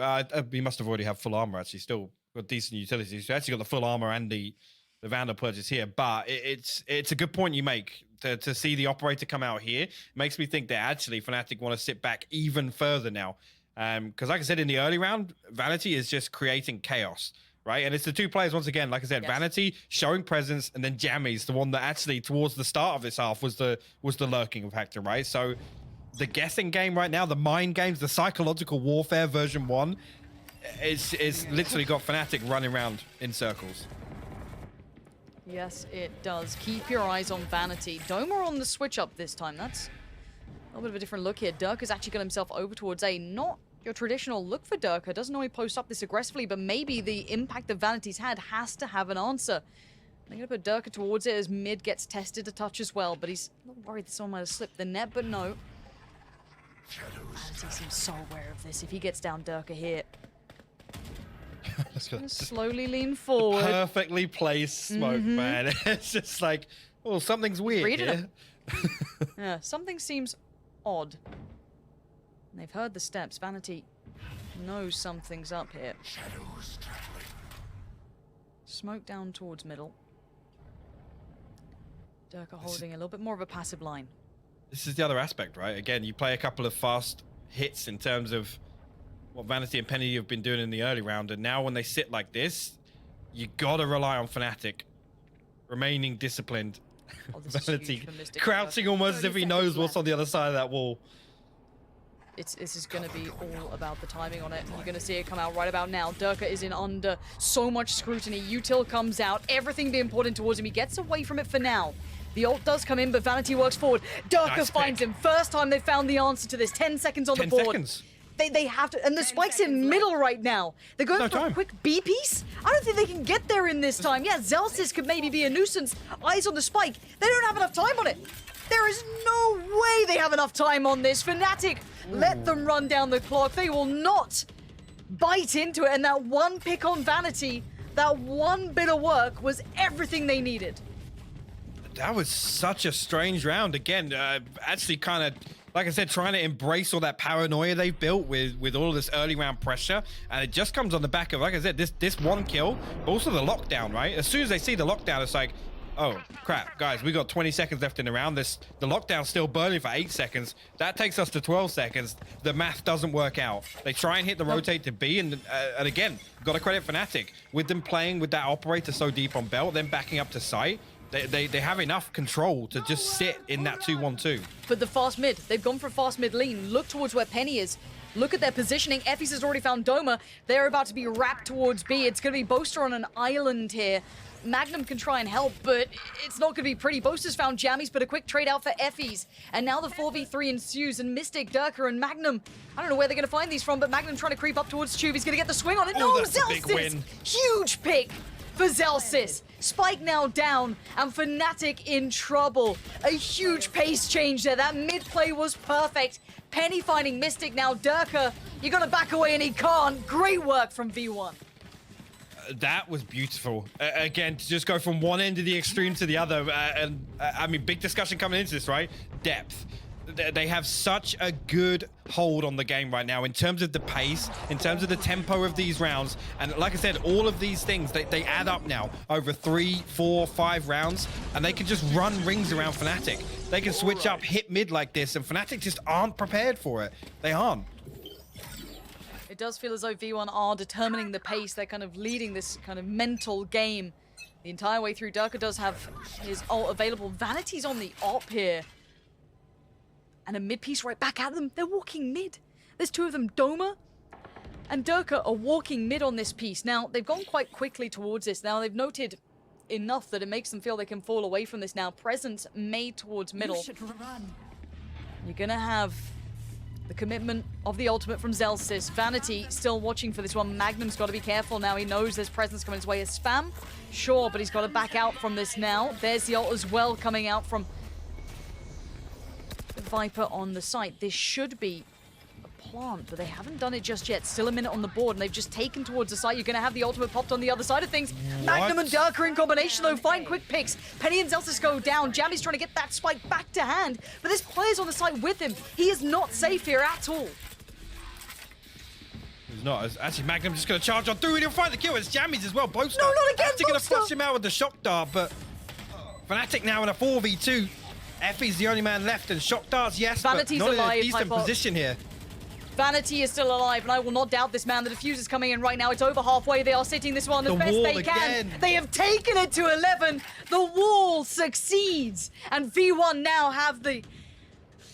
he must have already have full armor, actually, still got decent utility. So actually got the full armor and the Vandal purchase here, but it's a good point you make. To see the operator come out here makes me think that actually FNATIC want to sit back even further now. Because like I said, in the early round, Vanity is just creating chaos, right? And it's the two players, once again, like I said, Vanity showing presence, and then Jammies, the one that actually towards the start of this half was the lurking factor, right? So the guessing game right now, the mind games, the psychological warfare version 1 is literally got FNATIC running around in circles. Yes, it does. Keep your eyes on Vanity. Doma on the switch up this time. That's a little bit of a different look here. Dirk has actually got himself over towards A. Not your traditional look for Dirk. Doesn't normally post up this aggressively, but maybe the impact that Vanity's had has to have an answer. They're going to put Dirk towards it as mid gets tested a touch as well, but he's not worried that someone might have slipped the net, but no. Vanity seems so aware of this. If he gets down Dirk here. Slowly lean forward. Perfectly placed smoke, man. It's just like, oh, something's weird here. Yeah, something seems odd. And they've heard the steps. Vanity knows something's up here. Smoke down towards middle. Dirk holding a little bit more of a passive line. This is the other aspect, right? Again, you play a couple of fast hits in terms of what Vanity and Penny have been doing in the early round, and now when they sit like this, you gotta rely on FNATIC remaining disciplined. Vanity crouching almost as if he knows what's on the other side of that wall. This is going to be all about the timing on it. You're going to see it come out right about now. Durka is in under so much scrutiny. Util comes out, everything being poured in towards him. He gets away from it for now. The ult does come in, but Vanity works forward. Durka finds him. First time they found the answer to this. 10 seconds on the board. 10 seconds. They have to, and the spike's in middle right now. They're going for a quick B piece. I don't think they can get there in this time. Yeah, Zelsis could maybe be a nuisance. Eyes on the spike. They don't have enough time on it. There is no way they have enough time on this. FNATIC, let them run down the clock. They will not bite into it. And that one pick on Vanity, that one bit of work was everything they needed. That was such a strange round. Again, actually kind of, like I said, trying to embrace all that paranoia they've built with all of this early round pressure. And it just comes on the back of, like I said, this one kill, but also the lockdown, right? As soon as they see the lockdown, it's like, oh, crap, guys, we got 20 seconds left in the round. The lockdown's still burning for 8 seconds. That takes us to 12 seconds. The math doesn't work out. They try and hit the rotate to B, and again, got to credit FNATIC. With them playing with that operator so deep on belt, then backing up to site, they have enough control to just sit in that 2-1-2. But the fast mid, they've gone for a fast mid lean. Look towards where Penny is. Look at their positioning. Effys has already found Doma. They're about to be wrapped towards B. It's going to be Boaster on an island here. Magnum can try and help, but it's not going to be pretty. Boaster's found Jammies, but a quick trade out for Effys. And now the 4v3 ensues, and Mystic, Durka, and Magnum. I don't know where they're going to find these from, but Magnum trying to creep up towards Tube. He's going to get the swing on it. Oh, no, that's a big win. Huge pick for Zelsis. Spike now down, and FNATIC in trouble. A huge pace change there. That mid play was perfect. Penny finding Mystic now. Durka, you're going to back away, and he can't. Great work from V1. That was beautiful. Again, to just go from one end of the extreme to the other. I mean, big discussion coming into this, right? Depth. They have such a good hold on the game right now in terms of the pace, in terms of the tempo of these rounds. And like I said, all of these things, they add up now over 3, 4, 5 rounds, and they can just run rings around FNATIC. They can switch up, hit mid like this, and FNATIC just aren't prepared for it. They aren't. It does feel as though V1 are determining the pace. They're kind of leading this kind of mental game the entire way through. Durka does have his ult available. Vanity's on the op here. And a mid piece right back at them. They're walking mid. There's two of them. Doma and Durka are walking mid on this piece. Now, they've gone quite quickly towards this. Now, they've noted enough that it makes them feel they can fall away from this now. Presence made towards middle. You should run. You're going to have the commitment of the ultimate from Zelsis. Vanity still watching for this one. Magnum's got to be careful now. He knows there's presence coming his way. A spam? Sure, but he's got to back out from this now. There's the ult as well coming out from the Viper on the site. This should be a plant, but they haven't done it just yet. Still a minute on the board, and they've just taken towards the site. You're going to have the ultimate popped on the other side of things. What? Magnum and Durka in combination, though, find quick picks. Penny and Zelsis go down. Jammy's trying to get that spike back to hand, but this player's on the site with him. He is not safe here at all. He's not. Actually, Magnum just going to charge on through, and he'll find the kill. It's Jammies as well. Both No, not again, Actually going to flush him out with the shock dart, but FNATIC now in a 4v2. Effy's the only man left, and shock darts, yes, Vanity's but not alive, in a decent position here. Vanity is still alive, and I will not doubt this man. The diffuser's coming in right now. It's over halfway. They are sitting this one as best they can. They have taken it to 11. The wall succeeds, and V1 now have the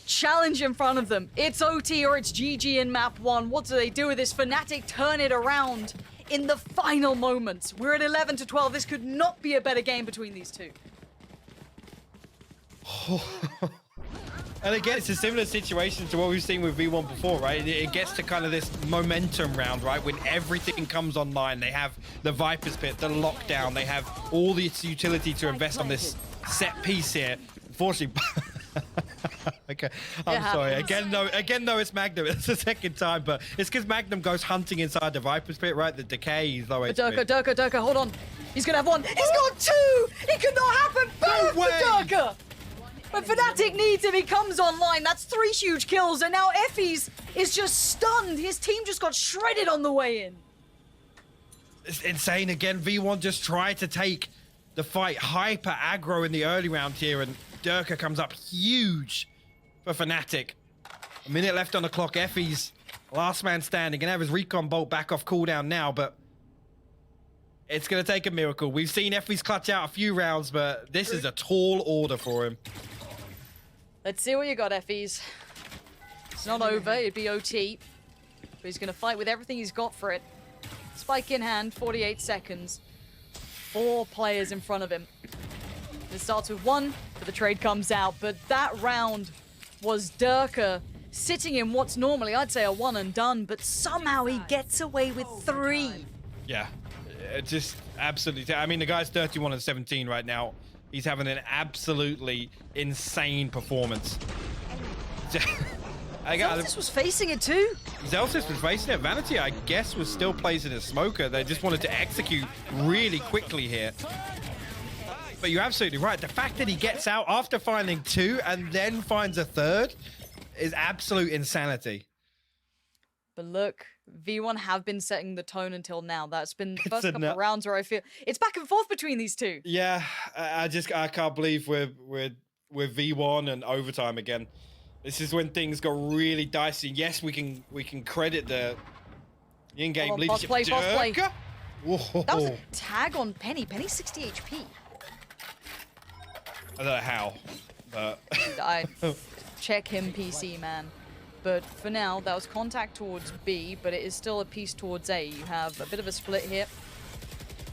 challenge in front of them. It's OT or it's GG in map 1. What do they do with this? FNATIC turn it around in the final moments. We're at 11-12. This could not be a better game between these two. And again, it's a similar situation to what we've seen with V1 before, right? It gets to kind of this momentum round, right? When everything comes online, they have the Viper's Pit, the lockdown, they have all this utility to invest on this set piece here. Unfortunately, okay, I'm sorry. Again, though, it's Magnum. It's the second time, but it's because Magnum goes hunting inside the Viper's Pit, right? The decay, he's low HP. Durka, hold on. He's gonna have one. He's got two! It could not happen! Boom for Durka! But FNATIC needs him, he comes online. That's 3 huge kills, and now Effie's is just stunned. His team just got shredded on the way in. It's insane. Again, V1 just tried to take the fight hyper aggro in the early round here, and Durka comes up huge for FNATIC. A minute left on the clock. Effie's last man standing. Gonna have his recon bolt back off cooldown now, but it's gonna take a miracle. We've seen Effie's clutch out a few rounds, but this is a tall order for him. Let's see what you got, Effies. It's not over, it'd be OT. But he's gonna fight with everything he's got for it. Spike in hand, 48 seconds. 4 players in front of him. It starts with 1, but the trade comes out. But that round was Durka sitting in what's normally, I'd say, a 1 and done, but somehow he gets away with 3. Yeah, just absolutely. I mean, the guy's 31 and 17 right now. He's having an absolutely insane performance. Zelsis was facing it too. Zelsis was facing it. Vanity, I guess, was still placing a smoker. They just wanted to execute really quickly here. But you're absolutely right. The fact that he gets out after finding 2 and then finds a 3rd is absolute insanity. But look, V1 have been setting the tone until now. That's been the first couple of rounds where I feel it's back and forth between these two. Yeah, I can't believe we're V1 and overtime again. This is when things got really dicey. Yes, we can credit the in-game leadership. Fast play. Whoa. That was a tag on Penny. Penny's 60 HP. I don't know how, but I check him, PC man. But for now, that was contact towards B, but it is still a piece towards A. You have a bit of a split here.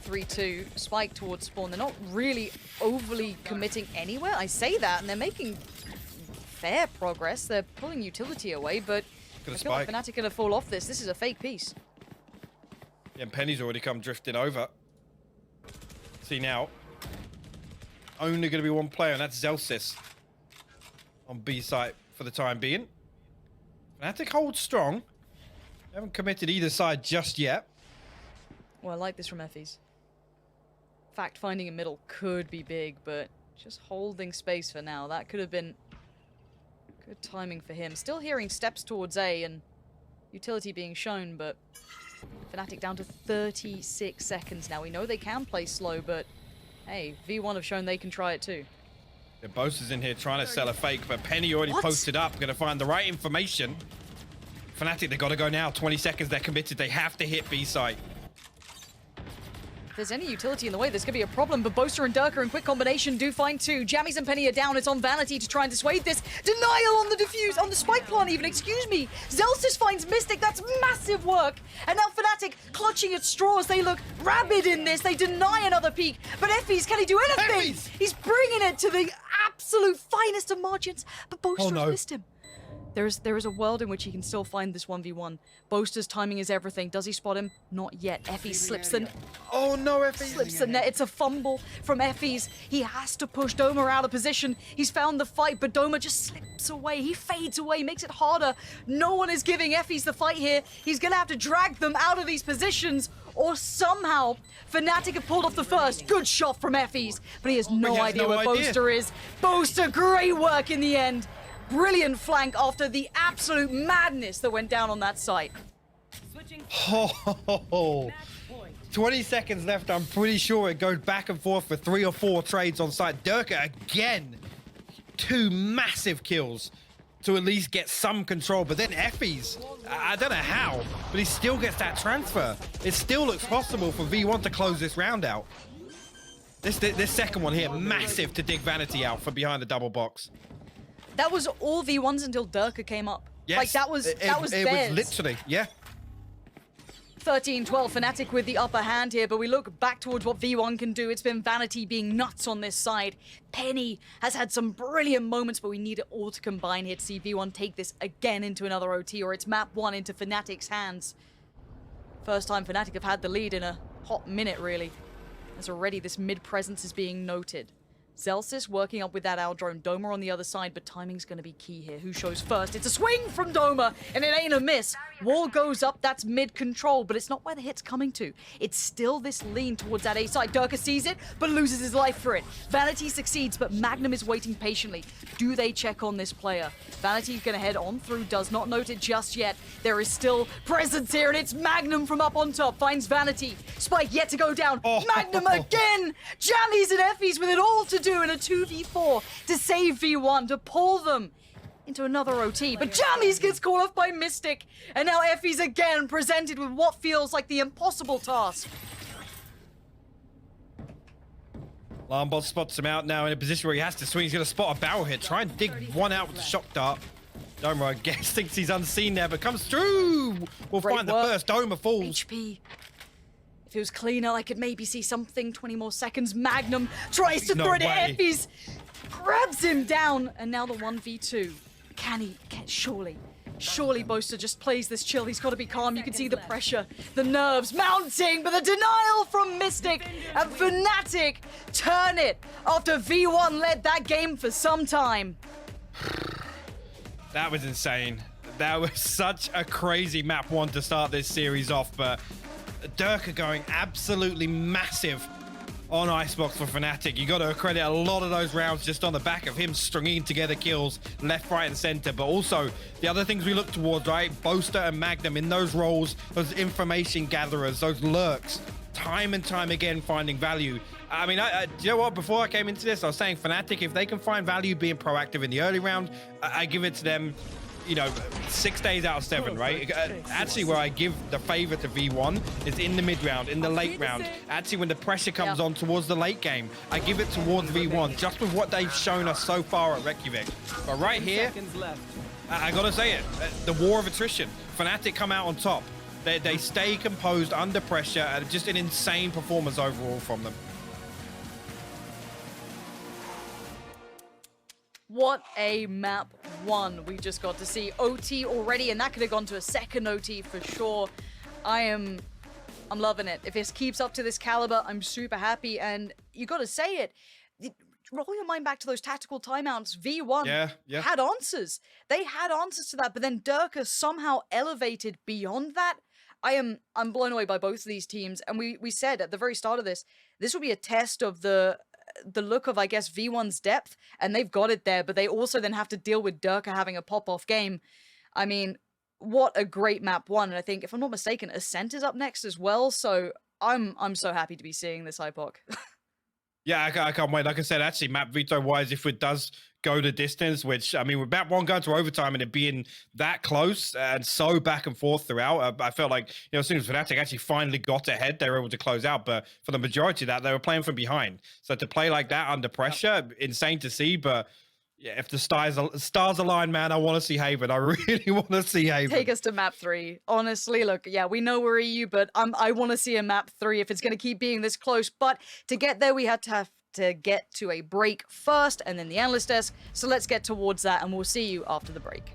3-2, spike towards spawn. They're not really overly committing anywhere. I say that, and they're making fair progress. They're pulling utility away, but I feel like FNATIC are gonna fall off this. This is a fake piece. Yeah, and Penny's already come drifting over. See now, only gonna be 1 player, and that's Zelsis on B site for the time being. FNATIC holds strong. They haven't committed either side just yet. Well, I like this from Effie's. Fact finding a middle could be big, but just holding space for now. That could have been good timing for him. Still hearing steps towards A and utility being shown, but FNATIC down to 36 seconds now. We know they can play slow, but hey, V1 have shown they can try it too. The Boaster's in here trying to sell a fake, but Penny already posted up. Going to find the right information. FNATIC, they got to go now. 20 seconds, they're committed. They have to hit B site. If there's any utility in the way, there's going to be a problem, but Boaster and Durka in quick combination do find 2. Jammies and Penny are down. It's on Vanity to try and dissuade this. Denial on the defuse, on the spike plant even, excuse me. Zelsis finds Mystic. That's massive work. And now FNATIC clutching at straws. They look rabid in this. They deny another peek. But Effie's, can he do anything? He's bringing it to the absolute finest of margins, but Boaster's missed him. There is a world in which he can still find this 1v1. Boaster's timing is everything. Does he spot him? Not yet. Effie slips the... Oh no, Effie! Slips the net. It's a fumble from Effie's. He has to push Doma out of position. He's found the fight, but Doma just slips away. He fades away, makes it harder. No one is giving Effie's the fight here. He's gonna have to drag them out of these positions, or somehow FNATIC have pulled off the first. Good shot from Effie's, but he has no idea where Boaster is. Boaster, great work in the end. Brilliant flank after the absolute madness that went down on that site. 20 seconds left. I'm pretty sure it goes back and forth for 3 or 4 trades on site. Durka again. 2 massive kills to at least get some control. But then Effie's, I don't know how, but he still gets that transfer. It still looks possible for V1 to close this round out. This second one here, massive to dig Vanity out from behind the double box. That was all V1s until Durka came up. Yes, like that was it was literally, yeah. 13-12, FNATIC with the upper hand here, but we look back towards what V1 can do. It's been Vanity being nuts on this side. Penny has had some brilliant moments, but we need it all to combine here to see V1 take this again into another OT, or it's map 1 into FNATIC's hands. First time FNATIC have had the lead in a hot minute, really. As already this mid-presence is being noted. Zelsis working up with that Owl drone. Doma on the other side, but timing's going to be key here. Who shows first? It's a swing from Doma, and it ain't a miss. Wall goes up, that's mid-control, but it's not where the hit's coming to. It's still this lean towards that A side. Durka sees it, but loses his life for it. Vanity succeeds, but Magnum is waiting patiently. Do they check on this player? Vanity's going to head on through, does not note it just yet. There is still presence here, and it's Magnum from up on top. Finds Vanity. Spike yet to go down. Magnum again! Jammies and Effies with it all to do in a 2v4 to save V1, to pull them into another OT. But Jammies gets called off by Mystic, and now Effie's again presented with what feels like the impossible task. Lambot spots him out now in a position where he has to swing. He's going to spot a barrel hit. Try and dig one out with the shock dart. Doma, I guess, thinks he's unseen there, but comes through. We'll find the first. Doma falls. HP. If it was cleaner, I could maybe see something. 20 more seconds. Magnum tries to throw it at Effies. Grabs him down. And now the 1v2. Can he? Surely Boaster just plays this chill. He's got to be calm. You can see the pressure, the nerves mounting, but the denial from Mystic and FNATIC turn it after V1 led that game for some time. That was insane. That was such a crazy map 1 to start this series off, but Durka going absolutely massive on Icebox for FNATIC. You got to credit a lot of those rounds just on the back of him stringing together kills left, right, and center. But also the other things we look towards, right? Boaster and Magnum in those roles, those information gatherers, those lurks, time and time again finding value. I mean, you know what? Before I came into this, I was saying FNATIC, if they can find value being proactive in the early round, I give it to them. You know, 6 days out of 7, right? Actually, where I give the favor to V1 is in the mid round, in the late round. Actually, when the pressure comes on towards the late game, I give it towards V1, just with what they've shown us so far at Reykjavik. But right here, I gotta say it, the war of attrition. FNATIC come out on top. They stay composed under pressure, and just an insane performance overall from them. What a map 1 we just got to see. OT already, and that could have gone to a second OT for sure. I'm loving it. If this keeps up to this caliber, I'm super happy. And you got to say it. Roll your mind back to those tactical timeouts. V1 had answers. They had answers to that, but then Durka somehow elevated beyond that. I'm blown away by both of these teams. And we said at the very start of this will be a test of the look of, I guess, V1's depth, and they've got it there, but they also then have to deal with Durka having a pop-off game. I mean, what a great map 1, and I think, if I'm not mistaken, Ascent is up next as well, so I'm so happy to be seeing this IPOC. Yeah, I can't wait. Like I said, actually, map veto-wise, if it does go the distance, which, I mean, with map 1 going to overtime and it being that close and so back and forth throughout, I felt like, you know, as soon as FNATIC actually finally got ahead, they were able to close out. But for the majority of that, they were playing from behind. So to play like that under pressure, insane to see. But yeah, if the stars align, man, I want to see Haven. I really want to see Haven. Take us to map 3. Honestly, look, yeah, we know we're EU, but I want to see a map 3 if it's going to keep being this close. But to get there, we had to have to get to a break first and then the analyst desk. So let's get towards that, and we'll see you after the break.